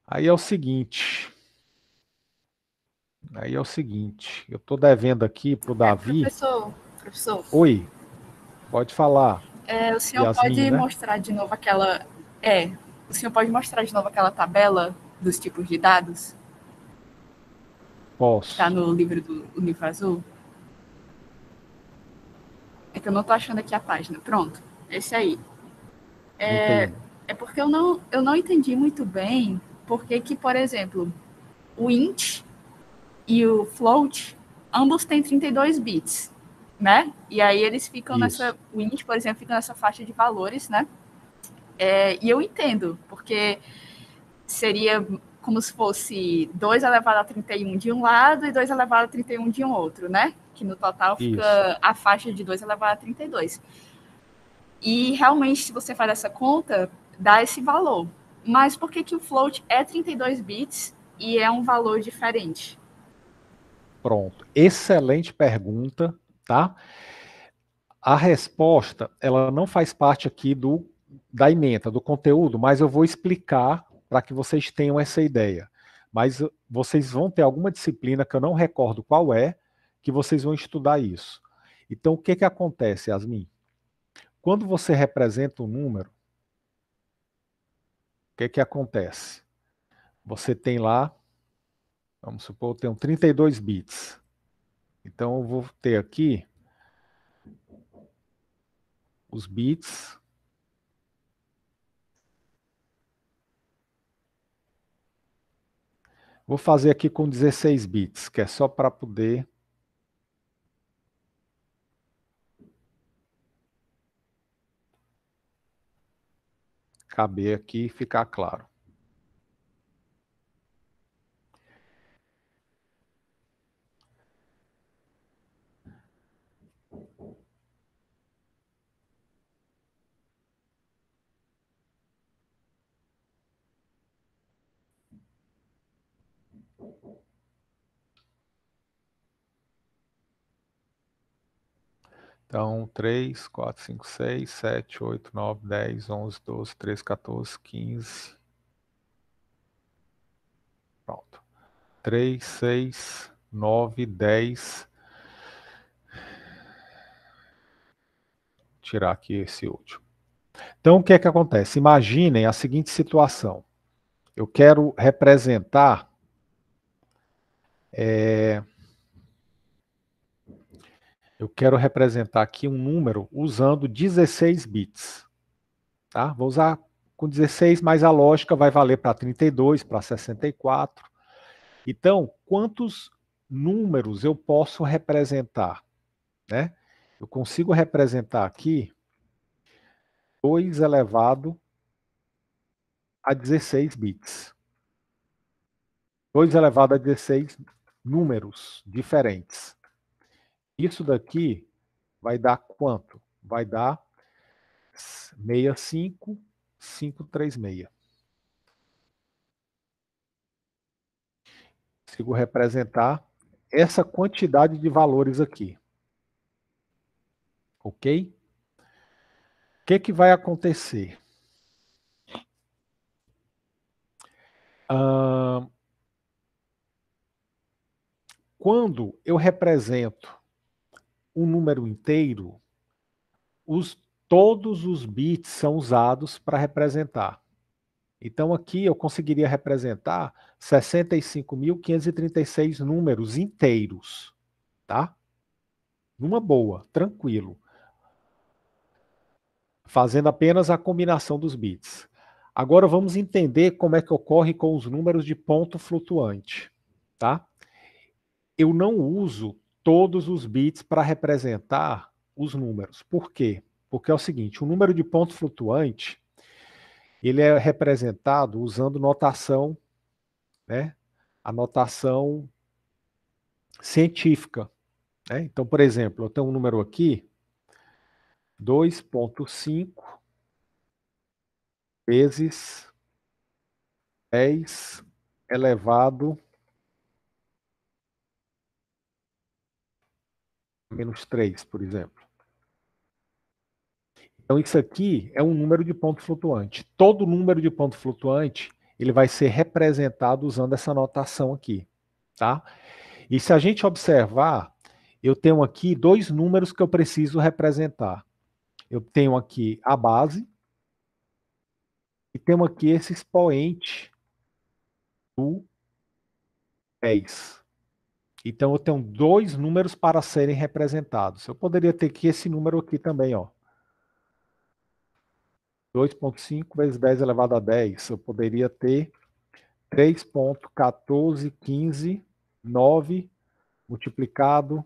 Aí é o seguinte. Eu estou devendo aqui para o Davi. Professor. Oi, pode falar. O senhor Yasmin, pode né? mostrar de novo aquela. O senhor pode mostrar de novo aquela tabela dos tipos de dados? Posso. Está no livro do livro azul? É que eu não estou achando aqui a página. Pronto, esse aí. 31. É porque eu não entendi muito bem porque que, por exemplo, o int e o float, ambos têm 32 bits, né? E aí eles ficam o int, por exemplo, fica nessa faixa de valores, né? E eu entendo, porque seria como se fosse 2 elevado a 31 de um lado e 2 elevado a 31 de um outro, né? Que no total fica a faixa de 2 elevado a 32. E realmente, se você faz essa conta, dá esse valor. Mas por que o float é 32 bits e é um valor diferente? Pronto. Excelente pergunta, tá? A resposta, ela não faz parte aqui da ementa, do conteúdo, mas eu vou explicar para que vocês tenham essa ideia. Mas vocês vão ter alguma disciplina que eu não recordo qual é, que vocês vão estudar isso. Então, o que acontece, Yasmin? Quando você representa um número, o que acontece? Você tem lá, vamos supor, tem 32 bits. Então, eu vou ter aqui os bits. Vou fazer aqui com 16 bits, que é só para poder caber aqui e ficar claro. Então, 3, 4, 5, 6, 7, 8, 9, 10, 11, 12, 13, 14, 15. Pronto. 3, 6, 9, 10. Tirar aqui esse último. Então, o que é que acontece? Imaginem a seguinte situação. Eu quero representar aqui um número usando 16 bits. Tá? Vou usar com 16, mas a lógica vai valer para 32, para 64. Então, quantos números eu posso representar? Né? Eu consigo representar aqui 2 elevado a 16 bits. 2 elevado a 16 números diferentes. Isso daqui vai dar quanto? Vai dar 65536. Consigo representar essa quantidade de valores aqui. Ok? O que vai acontecer? quando eu represento um número inteiro, todos os bits são usados para representar. Então aqui eu conseguiria representar 65.536 números inteiros, tá? Numa boa, tranquilo. Fazendo apenas a combinação dos bits. Agora vamos entender como é que ocorre com os números de ponto flutuante, tá? Eu não uso todos os bits para representar os números. Por quê? Porque é o seguinte, o número de ponto flutuante, ele é representado usando notação, né? A notação científica, né? Então, por exemplo, eu tenho um número aqui, 2,5 vezes 10 elevado a menos 3, por exemplo. Então, isso aqui é um número de ponto flutuante. Todo número de ponto flutuante, ele vai ser representado usando essa notação aqui, tá? E se a gente observar, eu tenho aqui dois números que eu preciso representar. Eu tenho aqui a base e tenho aqui esse expoente do 10. Então, eu tenho dois números para serem representados. Eu poderia ter aqui esse número aqui também, ó. 2,5 vezes 10 elevado a 10. Eu poderia ter 3,1415,9 multiplicado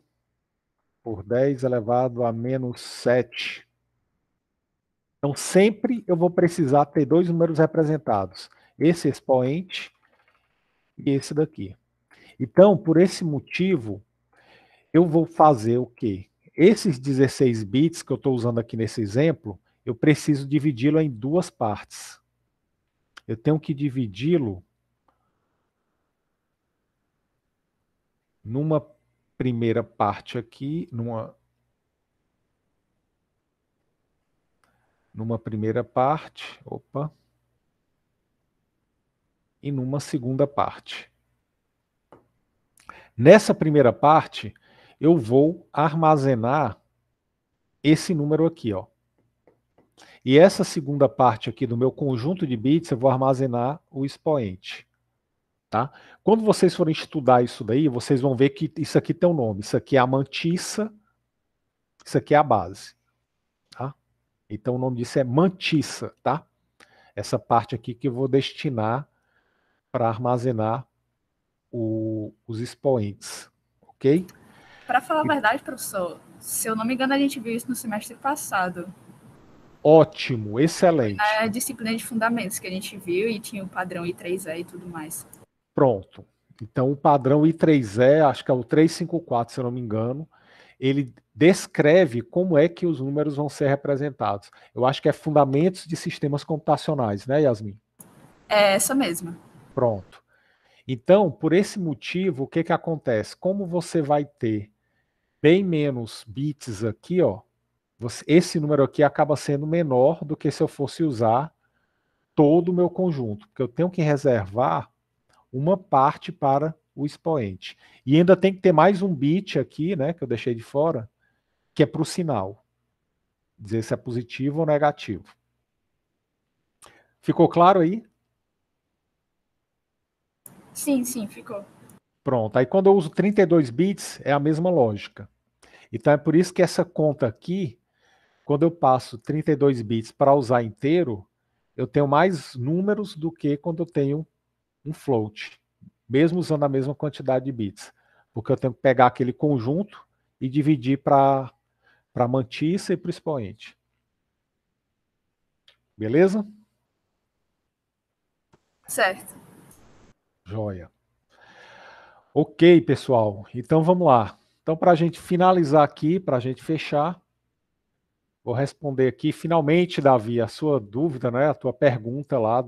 por 10 elevado a menos 7. Então, sempre eu vou precisar ter dois números representados. Esse expoente e esse daqui. Então, por esse motivo, eu vou fazer o quê? Esses 16 bits que eu estou usando aqui nesse exemplo, eu preciso dividi-lo em duas partes. Eu tenho que dividi-lo numa primeira parte aqui, numa primeira parte, e numa segunda parte. Nessa primeira parte, eu vou armazenar esse número aqui, ó. E essa segunda parte aqui do meu conjunto de bits, eu vou armazenar o expoente. Tá? Quando vocês forem estudar isso daí, vocês vão ver que isso aqui tem um nome. Isso aqui é a mantissa, isso aqui é a base. Tá? Então o nome disso é mantissa, tá? Essa parte aqui que eu vou destinar para armazenar os expoentes. Ok? Para falar a verdade, professor, se eu não me engano, a gente viu isso no semestre passado. Ótimo, excelente. Na disciplina de fundamentos que a gente viu e tinha o padrão I3E e tudo mais. Pronto. Então o padrão I3E, acho que é o 354, se eu não me engano, ele descreve como é que os números vão ser representados. Eu acho que é fundamentos de sistemas computacionais, né, Yasmin? É essa mesma. Pronto. Então, por esse motivo, o que que acontece? Como você vai ter bem menos bits aqui, ó, esse número aqui acaba sendo menor do que se eu fosse usar todo o meu conjunto, porque eu tenho que reservar uma parte para o expoente. E ainda tem que ter mais um bit aqui, né, que eu deixei de fora, que é para o sinal. Dizer se é positivo ou negativo. Ficou claro aí? Sim, ficou. Pronto. Aí quando eu uso 32 bits, é a mesma lógica. Então é por isso que essa conta aqui, quando eu passo 32 bits para usar inteiro, eu tenho mais números do que quando eu tenho um float, mesmo usando a mesma quantidade de bits. Porque eu tenho que pegar aquele conjunto e dividir para mantissa e para o expoente. Beleza? Certo. Joia. Ok, pessoal. Então vamos lá. Então, para a gente finalizar aqui, para a gente fechar, vou responder aqui, finalmente, Davi, a sua dúvida, né? A tua pergunta lá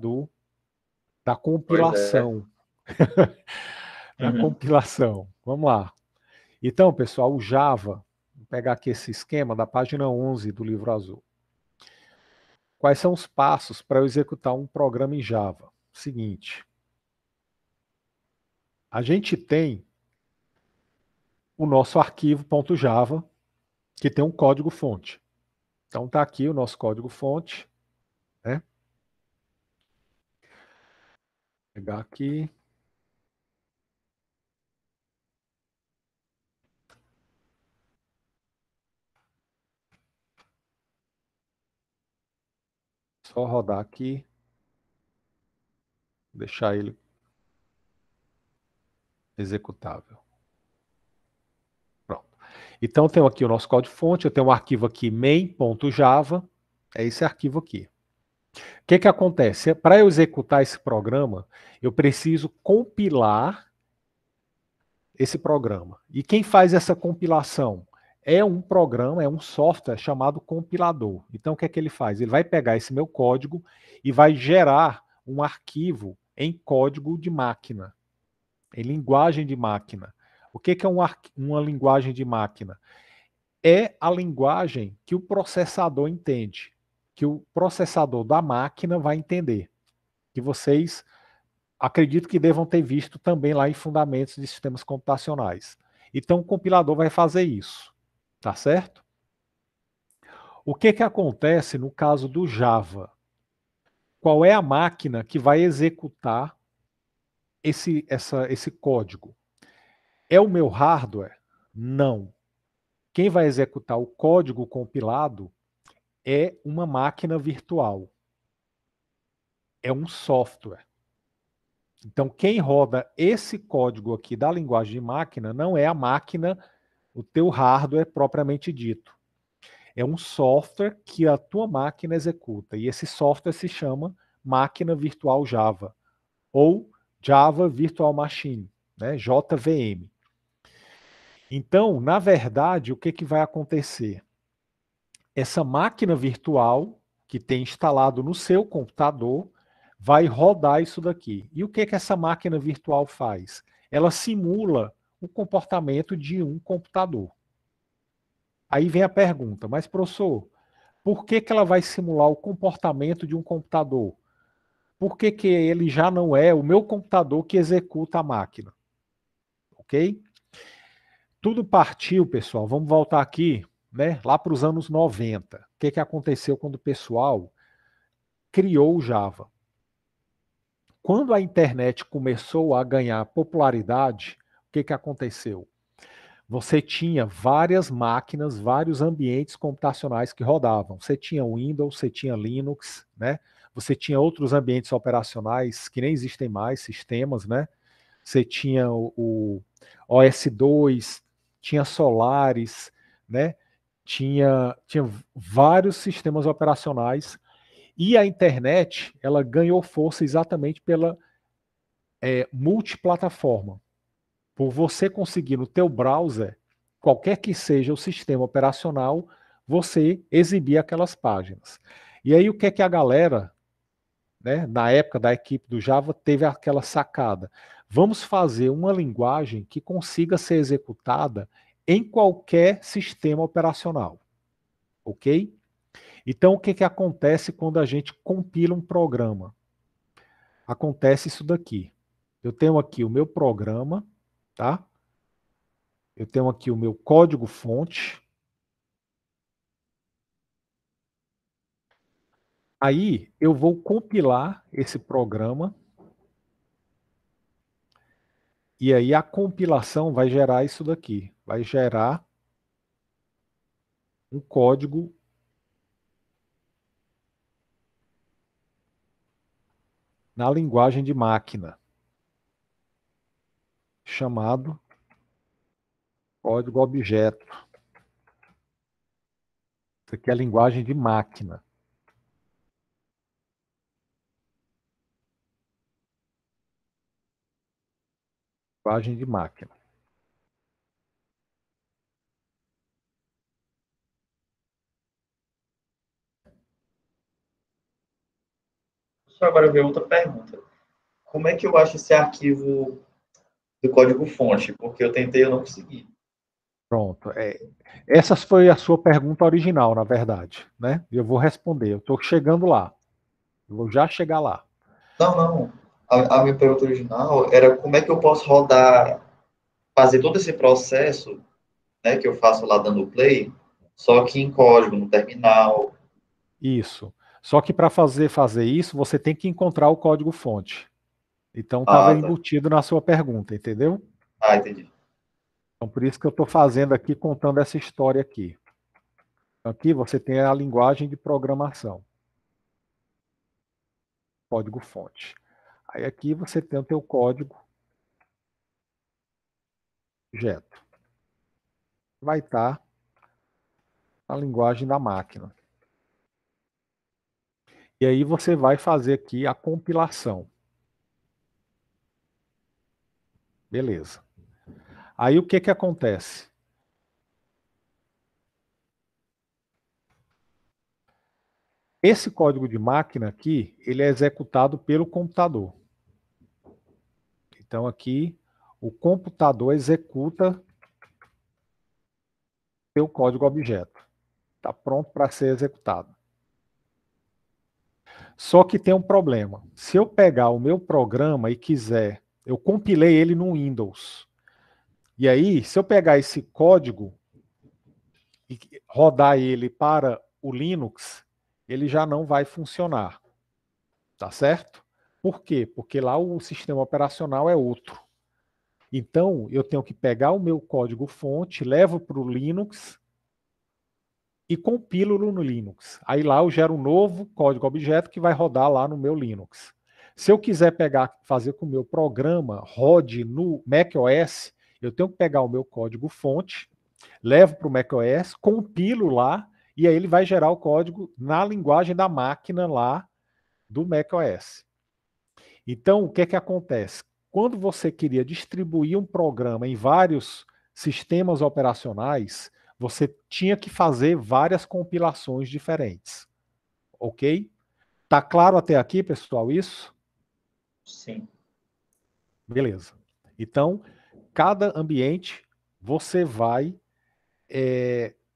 da compilação. Da compilação. Vamos lá. Então, pessoal, o Java, vou pegar aqui esse esquema da página 11 do livro azul. Quais são os passos para eu executar um programa em Java? Seguinte. A gente tem o nosso arquivo .java, que tem um código-fonte. Então está aqui o nosso código-fonte, né? Vou pegar aqui. Só rodar aqui. Deixar ele executável. Pronto. Então, eu tenho aqui o nosso código-fonte, eu tenho um arquivo aqui, main.java, é esse arquivo aqui. O que acontece? Para eu executar esse programa, eu preciso compilar esse programa. E quem faz essa compilação? É um programa, é um software chamado compilador. Então, o que é que ele faz? Ele vai pegar esse meu código e vai gerar um arquivo em código de máquina, em linguagem de máquina. O que é uma linguagem de máquina? É a linguagem que o processador entende, que o processador da máquina vai entender. Que vocês, acredito que devam ter visto também lá em Fundamentos de Sistemas Computacionais. Então, o compilador vai fazer isso, tá certo? O que acontece no caso do Java? Qual é a máquina que vai executar esse código? É o meu hardware? Não. Quem vai executar o código compilado é uma máquina virtual. É um software. Então, quem roda esse código aqui da linguagem de máquina não é a máquina, o teu hardware propriamente dito. É um software que a tua máquina executa. E esse software se chama Máquina Virtual Java, ou Java Virtual Machine, né? JVM. Então, na verdade, o que vai acontecer? Essa máquina virtual que tem instalado no seu computador vai rodar isso daqui. E o que essa máquina virtual faz? Ela simula o comportamento de um computador. Aí vem a pergunta, mas professor, por que ela vai simular o comportamento de um computador? Por que ele já não é o meu computador que executa a máquina? Ok? Tudo partiu, pessoal, vamos voltar aqui, né, lá para os anos 90. O que aconteceu quando o pessoal criou o Java? Quando a internet começou a ganhar popularidade, o que aconteceu? Você tinha várias máquinas, vários ambientes computacionais que rodavam. Você tinha Windows, você tinha Linux, né? Você tinha outros ambientes operacionais que nem existem mais, sistemas, né? Você tinha o OS2, tinha Solaris, né? Tinha vários sistemas operacionais. E a internet, ela ganhou força exatamente pela multiplataforma. Por você conseguir no teu browser, qualquer que seja o sistema operacional, você exibir aquelas páginas. E aí o que a galera, né, na época da equipe do Java, teve aquela sacada? Vamos fazer uma linguagem que consiga ser executada em qualquer sistema operacional. Ok? Então, o que acontece quando a gente compila um programa? Acontece isso daqui. Eu tenho aqui o meu programa, tá? Eu tenho aqui o meu código-fonte. Aí, eu vou compilar esse programa. E aí, a compilação vai gerar isso daqui. Vai gerar um código na linguagem de máquina, chamado código objeto. Isso aqui é a linguagem de máquina. Linguagem de máquina. Só agora ver outra pergunta. Como é que eu acho esse arquivo do código-fonte? Porque eu tentei e eu não consegui. Pronto. Essa foi a sua pergunta original, na verdade, né? E eu vou responder. Eu estou chegando lá. Eu vou já chegar lá. Não. A minha pergunta original era como é que eu posso rodar fazer todo esse processo, né, que eu faço lá dando play, só que em código, no terminal. Isso. Só que para fazer isso, você tem que encontrar o código-fonte. Então, estava Tá. embutido na sua pergunta, entendeu? Entendi. Então, por isso que eu estou fazendo aqui, contando essa história aqui. Aqui você tem a linguagem de programação. Código-fonte. Aí aqui você tem o teu código objeto. Vai estar a linguagem da máquina. E aí você vai fazer aqui a compilação. Beleza. Aí o que que acontece? Esse código de máquina aqui, ele é executado pelo computador. Então aqui, o computador executa seu código objeto. Está pronto para ser executado. Só que tem um problema. Se eu pegar o meu programa e quiser, eu compilei ele no Windows. E aí, se eu pegar esse código e rodar ele para o Linux, ele já não vai funcionar. Tá certo? Por quê? Porque lá o sistema operacional é outro. Então, eu tenho que pegar o meu código-fonte, levo para o Linux e compilo no Linux. Aí lá eu gero um novo código-objeto que vai rodar lá no meu Linux. Se eu quiser fazer com que o meu programa rode no macOS, eu tenho que pegar o meu código-fonte, levo para o macOS, compilo lá, e aí ele vai gerar o código na linguagem da máquina lá do macOS. Então, o que é que acontece? Quando você queria distribuir um programa em vários sistemas operacionais, você tinha que fazer várias compilações diferentes. Ok? Tá claro até aqui, pessoal, isso? Sim. Beleza. Então, cada ambiente você vai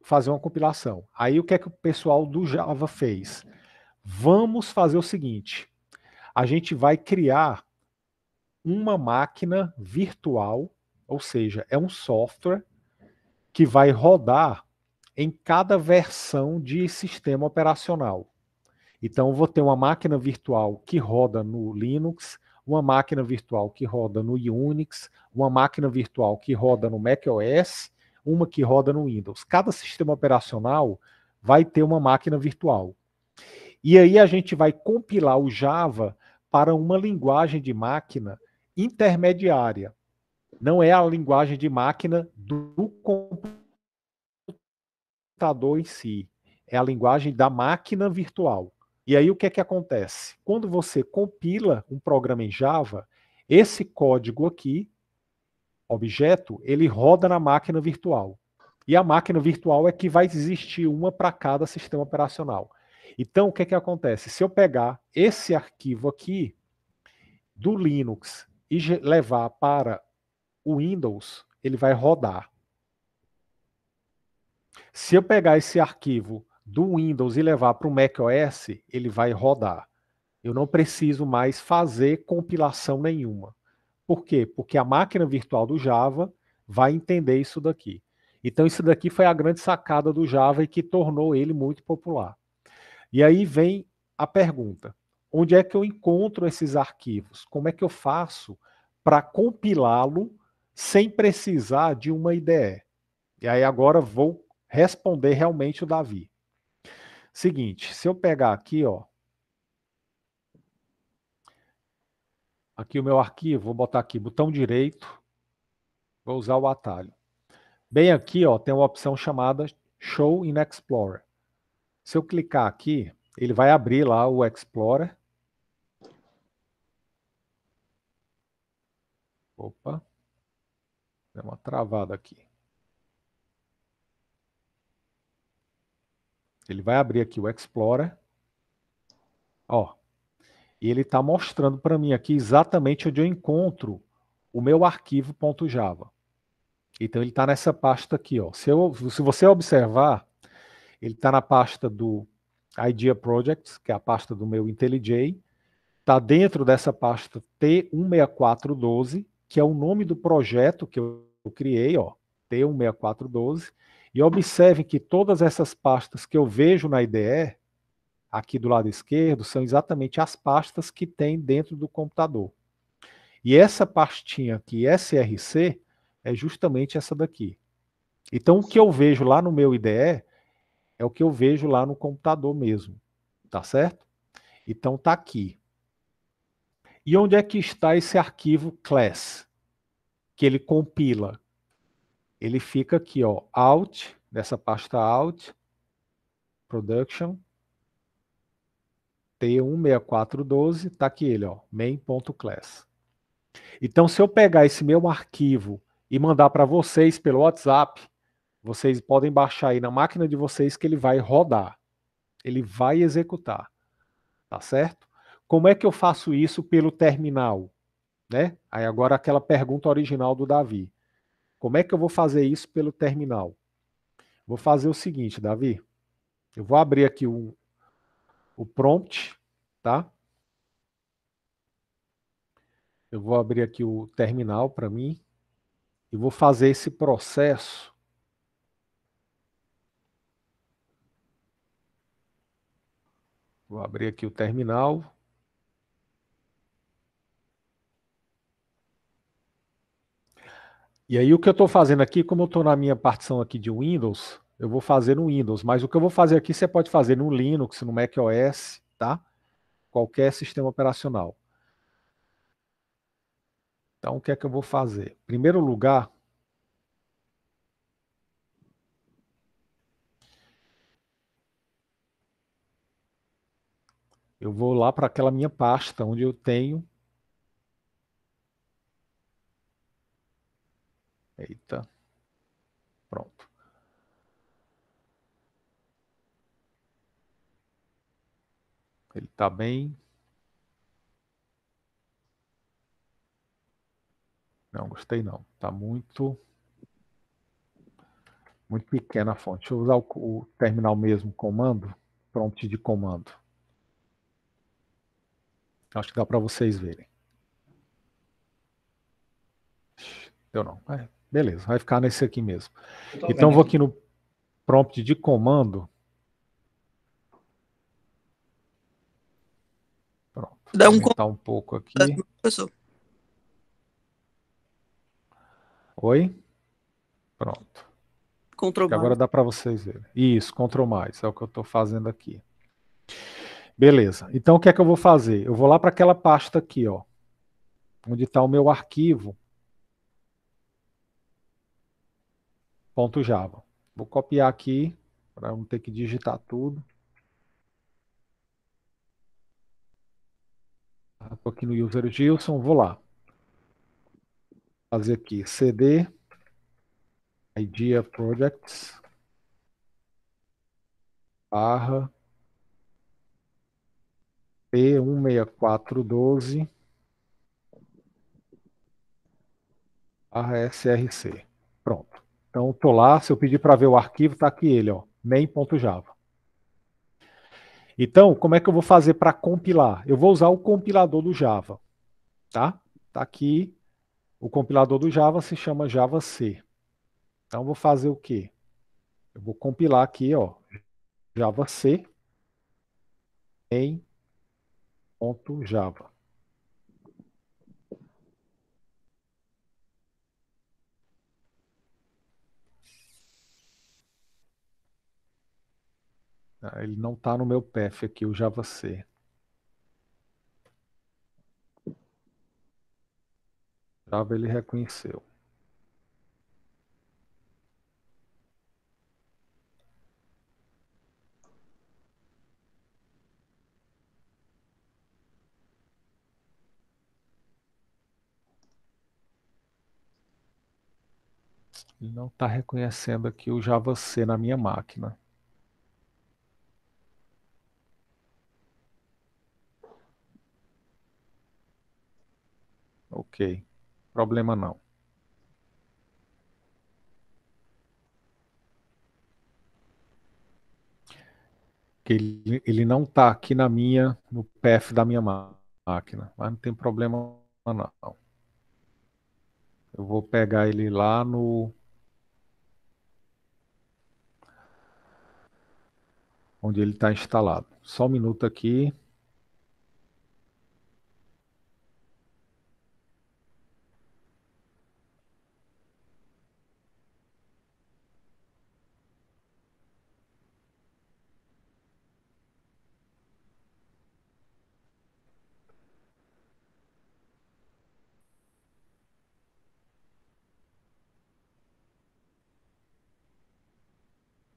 fazer uma compilação. Aí o que é que o pessoal do Java fez? Vamos fazer o seguinte, a gente vai criar uma máquina virtual, ou seja, é um software que vai rodar em cada versão de sistema operacional. Então, eu vou ter uma máquina virtual que roda no Linux, uma máquina virtual que roda no Unix, uma máquina virtual que roda no macOS, uma que roda no Windows. Cada sistema operacional vai ter uma máquina virtual. E aí a gente vai compilar o Java para uma linguagem de máquina intermediária. Não é a linguagem de máquina do computador em si. É a linguagem da máquina virtual. E aí o que é que acontece? Quando você compila um programa em Java, esse código aqui, objeto, ele roda na máquina virtual. E a máquina virtual é que vai existir uma para cada sistema operacional. Então, o que é que acontece? Se eu pegar esse arquivo aqui do Linux e levar para o Windows, ele vai rodar. Se eu pegar esse arquivo do Windows e levar para o macOS, ele vai rodar. Eu não preciso mais fazer compilação nenhuma. Por quê? Porque a máquina virtual do Java vai entender isso daqui. Então isso daqui foi a grande sacada do Java e que tornou ele muito popular. E aí vem a pergunta: onde é que eu encontro esses arquivos? Como é que eu faço para compilá-lo sem precisar de uma IDE? E aí agora vou responder realmente o Davi. Seguinte, se eu pegar aqui, ó, aqui o meu arquivo, vou botar aqui botão direito, vou usar o atalho. Bem aqui, ó, tem uma opção chamada Show in Explorer. Se eu clicar aqui, ele vai abrir lá o Explorer. Opa, deu uma travada aqui. Ele vai abrir aqui o Explorer. Ó, e ele está mostrando para mim aqui exatamente onde eu encontro o meu arquivo .java. Então ele está nessa pasta aqui, ó. Se você observar, ele está na pasta do Idea Projects, que é a pasta do meu IntelliJ. Está dentro dessa pasta T16412, que é o nome do projeto que eu criei, ó, T16412, e observem que todas essas pastas que eu vejo na IDE, aqui do lado esquerdo, são exatamente as pastas que tem dentro do computador. E essa pastinha aqui, SRC, é justamente essa daqui. Então, o que eu vejo lá no meu IDE é o que eu vejo lá no computador mesmo, tá certo? Então, tá aqui. E onde é que está esse arquivo class? Que ele compila. Ele fica aqui, ó, out, nessa pasta out, production, T16412, tá aqui ele, ó, main.class. Então, se eu pegar esse meu arquivo e mandar para vocês pelo WhatsApp, vocês podem baixar aí na máquina de vocês que ele vai rodar. Ele vai executar. Tá certo? Como é que eu faço isso pelo terminal? Né? Aí agora aquela pergunta original do Davi. Como é que eu vou fazer isso pelo terminal? Vou fazer o seguinte, Davi. Eu vou abrir aqui o prompt, tá? Eu vou abrir aqui o terminal para mim e vou fazer esse processo. Vou abrir aqui o terminal. E aí o que eu estou fazendo aqui, como eu estou na minha partição aqui de Windows, eu vou fazer no Windows, mas o que eu vou fazer aqui você pode fazer no Linux, no macOS, tá? Qualquer sistema operacional. Então o que é que eu vou fazer? Em primeiro lugar, eu vou lá para aquela minha pasta onde eu tenho. Eita. Pronto. Ele está bem. Não, gostei não. Está muito pequena a fonte. Deixa eu usar o terminal mesmo, comando, prompt de comando. Acho que dá para vocês verem. Deu não. Beleza, vai ficar nesse aqui mesmo. Então vou aqui no prompt de comando. Pronto. Vou aumentar um pouco aqui. Professor. Oi? Pronto. Ctrl+. Agora dá para vocês verem. Isso, Ctrl+, é o que eu estou fazendo aqui. Beleza. Então o que é que eu vou fazer? Eu vou lá para aquela pasta aqui, ó, onde está o meu arquivo .java. Vou copiar aqui para não ter que digitar tudo. Estou aqui no user Gilson, vou lá. Fazer aqui cd idea projects barra P16412 barra src. Pronto. Então estou lá, se eu pedir para ver o arquivo, está aqui ele, ó, main.java. Então, como é que eu vou fazer para compilar? Eu vou usar o compilador do Java, tá? Tá aqui, o compilador do Java se chama JavaC. Então, eu vou fazer o quê? Eu vou compilar aqui, ó, JavaC main.java. Ele não está no meu path aqui, o JavaC. Java ele reconheceu. Ele não está reconhecendo aqui o JavaC na minha máquina. Ok, problema não. Que ele não está aqui no path da minha máquina, mas não tem problema não. Eu vou pegar ele lá no... onde ele está instalado. Só um minuto aqui.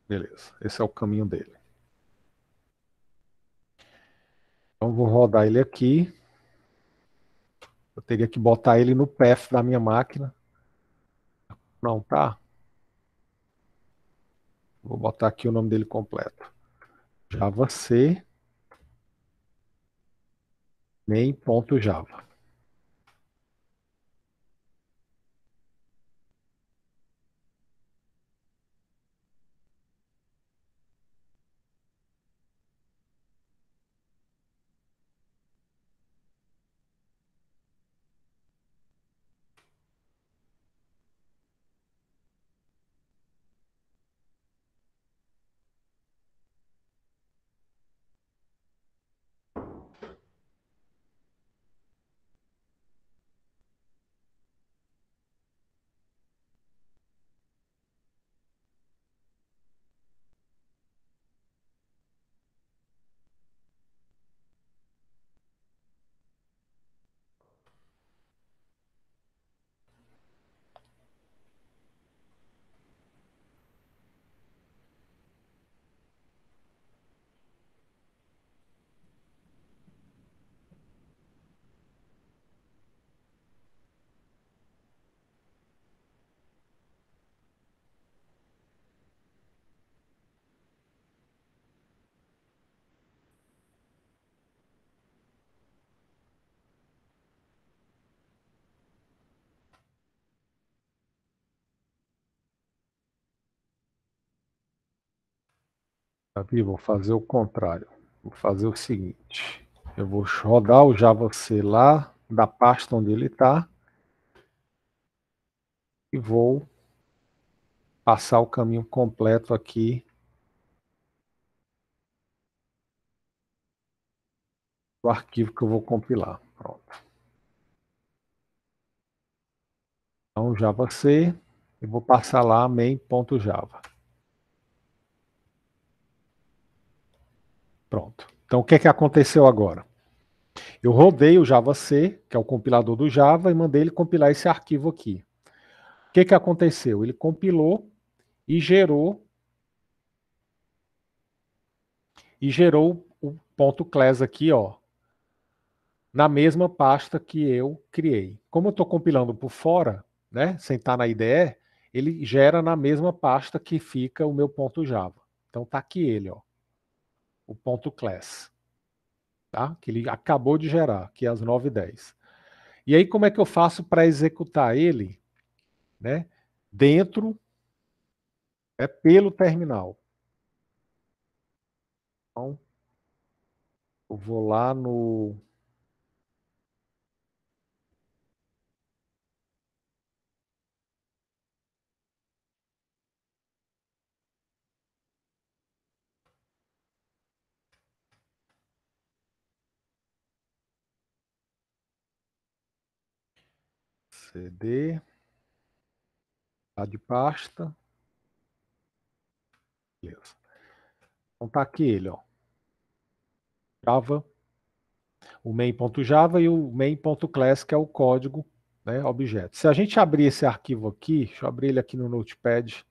Beleza, esse é o caminho dele. Então vou rodar ele aqui. Eu teria que botar ele no path da minha máquina. Não, tá? Vou botar aqui o nome dele completo. Java C main.java. Davi, vou fazer o contrário. Vou fazer o seguinte. Eu vou rodar o Java C lá da pasta onde ele está e vou passar o caminho completo aqui do arquivo que eu vou compilar. Pronto. Então, Java C, eu vou passar lá main.java. Pronto. Então, o que é que aconteceu agora? Eu rodei o Java C, que é o compilador do Java, e mandei ele compilar esse arquivo aqui. O que é que aconteceu? Ele compilou e gerou o .class aqui, ó, na mesma pasta que eu criei. Como eu estou compilando por fora, né, sem estar na IDE, ele gera na mesma pasta que fica o meu .java. Então tá aqui ele, ó, o .class, tá? Que ele acabou de gerar, aqui às 9h10. E aí como é que eu faço para executar ele, né, dentro, pelo terminal? Então, eu vou lá no... CD, tá de pasta. Beleza. Então tá aqui ele, ó. Java, o main.java e o main.class, que é o código, né, objeto. Se a gente abrir esse arquivo aqui, deixa eu abrir ele aqui no Notepad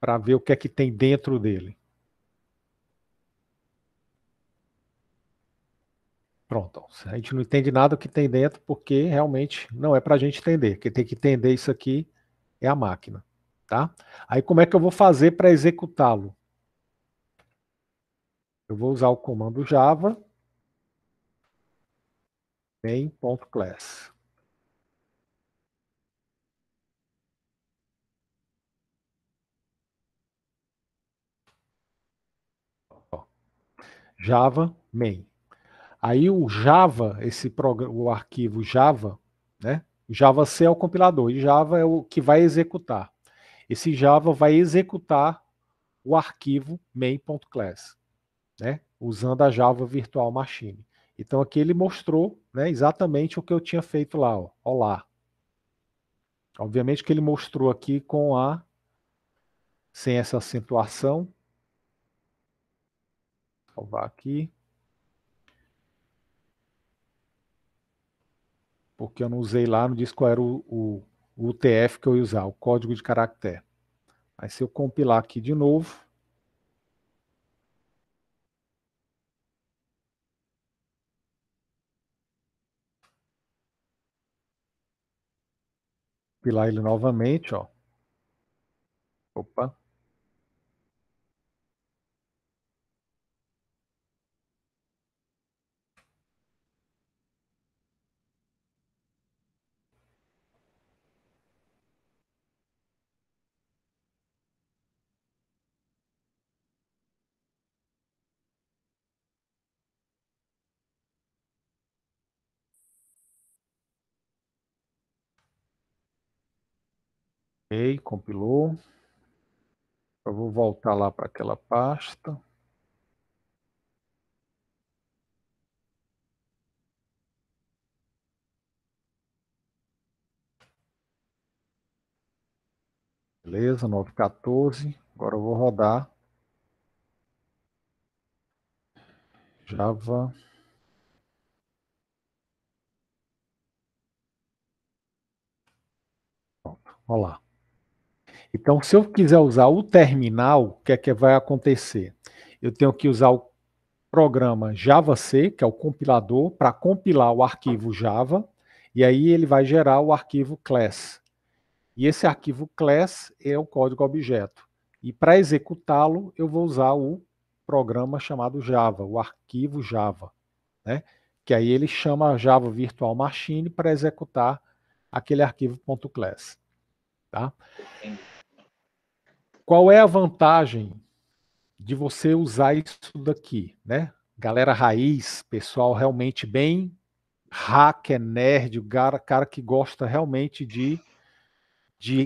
para ver o que é que tem dentro dele. Pronto. A gente não entende nada do que tem dentro porque realmente não é para a gente entender. Quem tem que entender isso aqui é a máquina. Tá? Aí como é que eu vou fazer para executá-lo? Eu vou usar o comando Java main.class. Java main. Aí o Java, o arquivo Java, né, Java-C é o compilador e Java é o que vai executar. Esse Java vai executar o arquivo main.class, né? Usando a Java Virtual Machine. Então aqui ele mostrou, né, exatamente o que eu tinha feito lá. Ó. Olá. Obviamente que ele mostrou aqui sem essa acentuação. Vou salvar aqui. Porque eu não usei lá, não disse qual era o UTF que eu ia usar, o código de caractere. Aí se eu compilar aqui de novo, compilar ele novamente, ó. Opa. Ok, compilou. Eu vou voltar lá para aquela pasta. Beleza, 9.14. Agora eu vou rodar Java. Pronto, vamos lá. Então, se eu quiser usar o terminal, o que é que vai acontecer? Eu tenho que usar o programa Java-C, que é o compilador, para compilar o arquivo Java, e aí ele vai gerar o arquivo class. E esse arquivo class é o código objeto. E para executá-lo, eu vou usar o programa chamado Java, o arquivo Java, né? Que aí ele chama a Java Virtual Machine para executar aquele arquivo .class. Tá? Qual é a vantagem de você usar isso daqui, né? Galera raiz, pessoal realmente bem hacker, nerd, o cara que gosta realmente de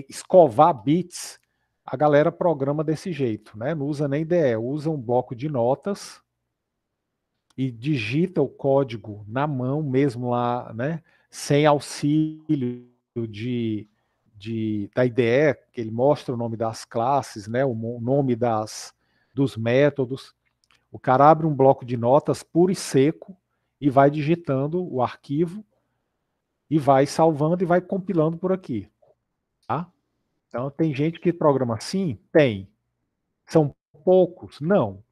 escovar bits, a galera programa desse jeito, né? Não usa nem IDE, usa um bloco de notas e digita o código na mão mesmo lá, né? Sem auxílio da IDE, que ele mostra o nome das classes, né? O nome dos métodos. O cara abre um bloco de notas puro e seco e vai digitando o arquivo e vai salvando e vai compilando por aqui. Tá? Então, tem gente que programa assim? Tem. São poucos? Não.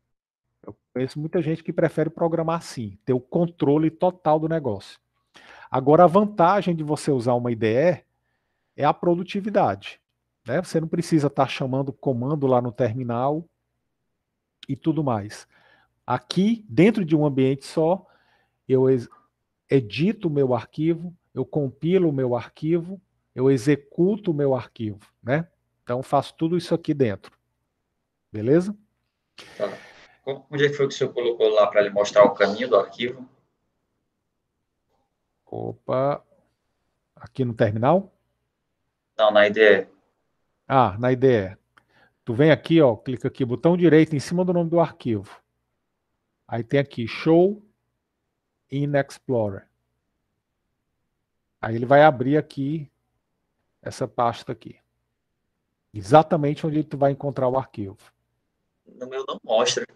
Eu conheço muita gente que prefere programar assim, ter o controle total do negócio. Agora, a vantagem de você usar uma IDE é a produtividade. Né? Você não precisa estar chamando comando lá no terminal e tudo mais. Aqui, dentro de um ambiente só, eu edito o meu arquivo, eu compilo o meu arquivo, eu executo o meu arquivo. Né? Então, faço tudo isso aqui dentro. Beleza? Tá. Onde é que foi que o senhor colocou lá para ele mostrar o caminho do arquivo? Opa, aqui no terminal? Não, na IDE. Ah, na IDE. Tu vem aqui, ó, clica aqui, botão direito em cima do nome do arquivo. Aí tem aqui, Show in Explorer. Aí ele vai abrir aqui essa pasta aqui. Exatamente onde tu vai encontrar o arquivo. No meu não mostra.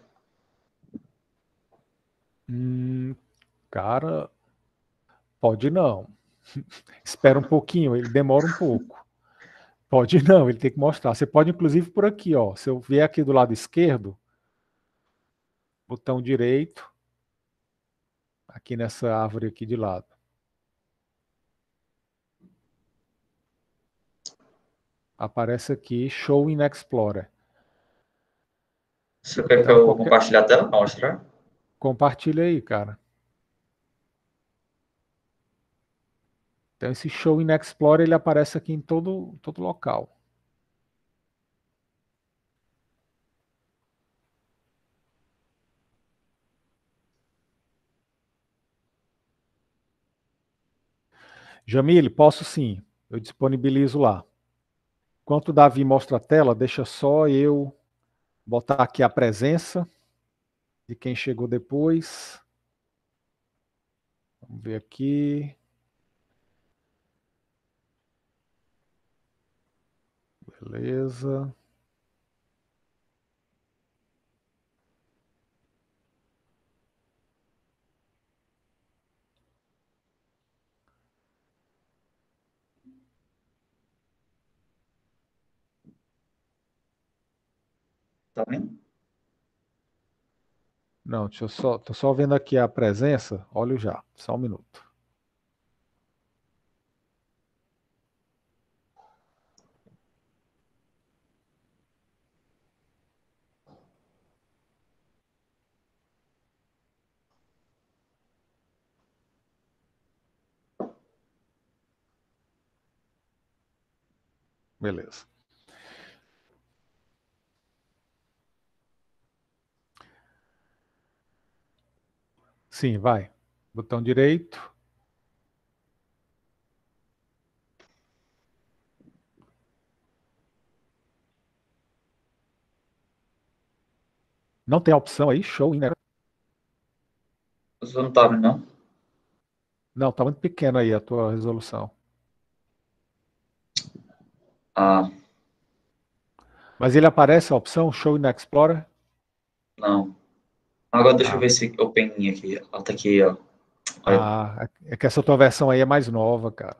Cara, pode não. Espera um pouquinho, ele demora um pouco. Pode não, ele tem que mostrar. Você pode, inclusive, por aqui, ó. Se eu vier aqui do lado esquerdo, botão direito, aqui nessa árvore aqui de lado. Aparece aqui, Show in Explorer. O senhor quer que Então, eu compartilhe a tela para mostrar? compartilha aí, cara. Então, esse Show in Explorer, ele aparece aqui em todo local. Jamile, posso sim. Eu disponibilizo lá. Enquanto o Davi mostra a tela, deixa só eu botar aqui a presença de quem chegou depois. Vamos ver aqui. Beleza. Tá vendo? Não, tô só vendo aqui a presença. Olha já, só um minuto. Beleza. Sim, vai. Botão direito. Não tem a opção aí, show, né? Você não tá vendo, não? Não, tá muito pequena aí a tua resolução. Ah, Mas ele aparece a opção Show in Explorer? não. Agora deixa eu Ah. ver se eu peguei aqui. Ó, tá aqui, ó. Olha. Ah, é que essa tua versão aí é mais nova, cara.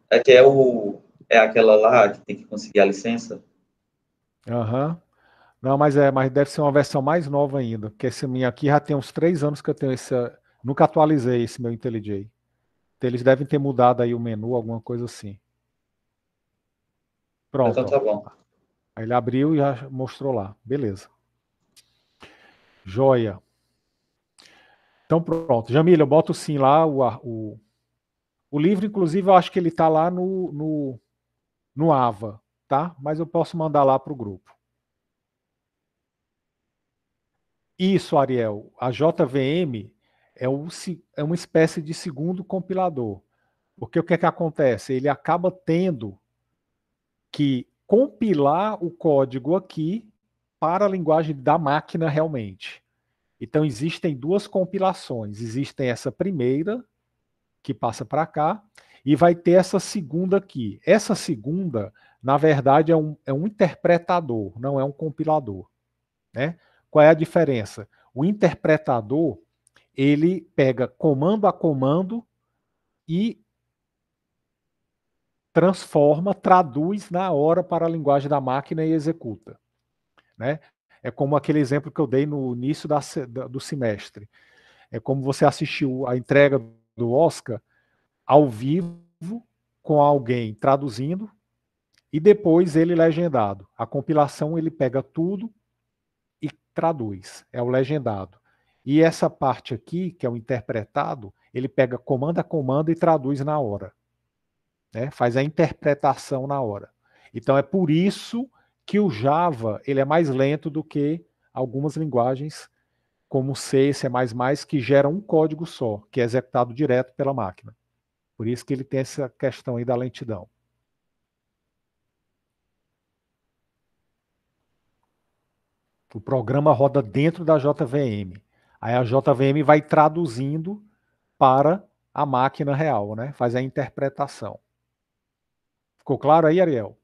É que é aquela lá que tem que conseguir a licença. Aham. Não, mas deve ser uma versão mais nova ainda, porque esse minha aqui já tem uns 3 anos que eu tenho esse. Nunca atualizei esse meu IntelliJ. Então, eles devem ter mudado aí o menu, alguma coisa assim. Pronto, Então tá bom. Aí ele abriu e já mostrou lá. Beleza. Joia. Então pronto. Jamília, eu boto sim lá o livro, inclusive, eu acho que ele está lá no AVA, tá? Mas eu posso mandar lá para o grupo. Isso, Ariel. A JVM é uma espécie de segundo compilador. Porque o que é que acontece? Ele acaba tendo que compilar o código aqui para a linguagem da máquina realmente. Então, existem duas compilações. Existem essa primeira, que passa para cá, e vai ter essa segunda aqui. Essa segunda, na verdade, é um interpretador, não é um compilador. Né? Qual é a diferença? O interpretador, ele pega comando a comando e transforma, traduz na hora para a linguagem da máquina e executa. Né? É como aquele exemplo que eu dei no início do semestre. É como você assistiu a entrega do Oscar ao vivo com alguém traduzindo e depois ele legendado. A compilação ele pega tudo e traduz, é o legendado. E essa parte aqui, que é o interpretado, ele pega comando a comando e traduz na hora. Né? Faz a interpretação na hora. Então é por isso que o Java ele é mais lento do que algumas linguagens como C, C++, que geram um código só, que é executado direto pela máquina. Por isso que ele tem essa questão aí da lentidão. O programa roda dentro da JVM. Aí a JVM vai traduzindo para a máquina real, né? Faz a interpretação. Ficou claro aí, Ariel?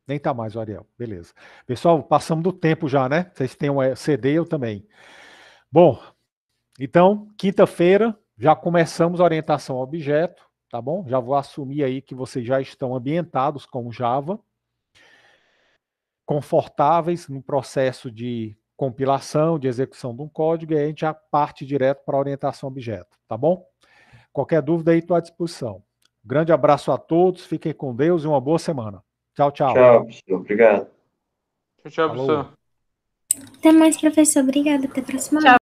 Nem tá mais o Ariel. Beleza. Pessoal, passamos do tempo já, né? Vocês têm um CD, eu também. Bom, então, quinta-feira, já começamos a orientação ao objeto, tá bom? Já vou assumir aí que vocês já estão ambientados com Java, confortáveis no processo de compilação, de execução de um código, e aí a gente já parte direto para a orientação ao objeto, tá bom? Qualquer dúvida aí, estou à disposição. Grande abraço a todos, fiquem com Deus e uma boa semana. Tchau, tchau. Tchau, professor. Obrigado. Tchau, professor. Até mais, professor. Obrigada. Até a próxima. Tchau,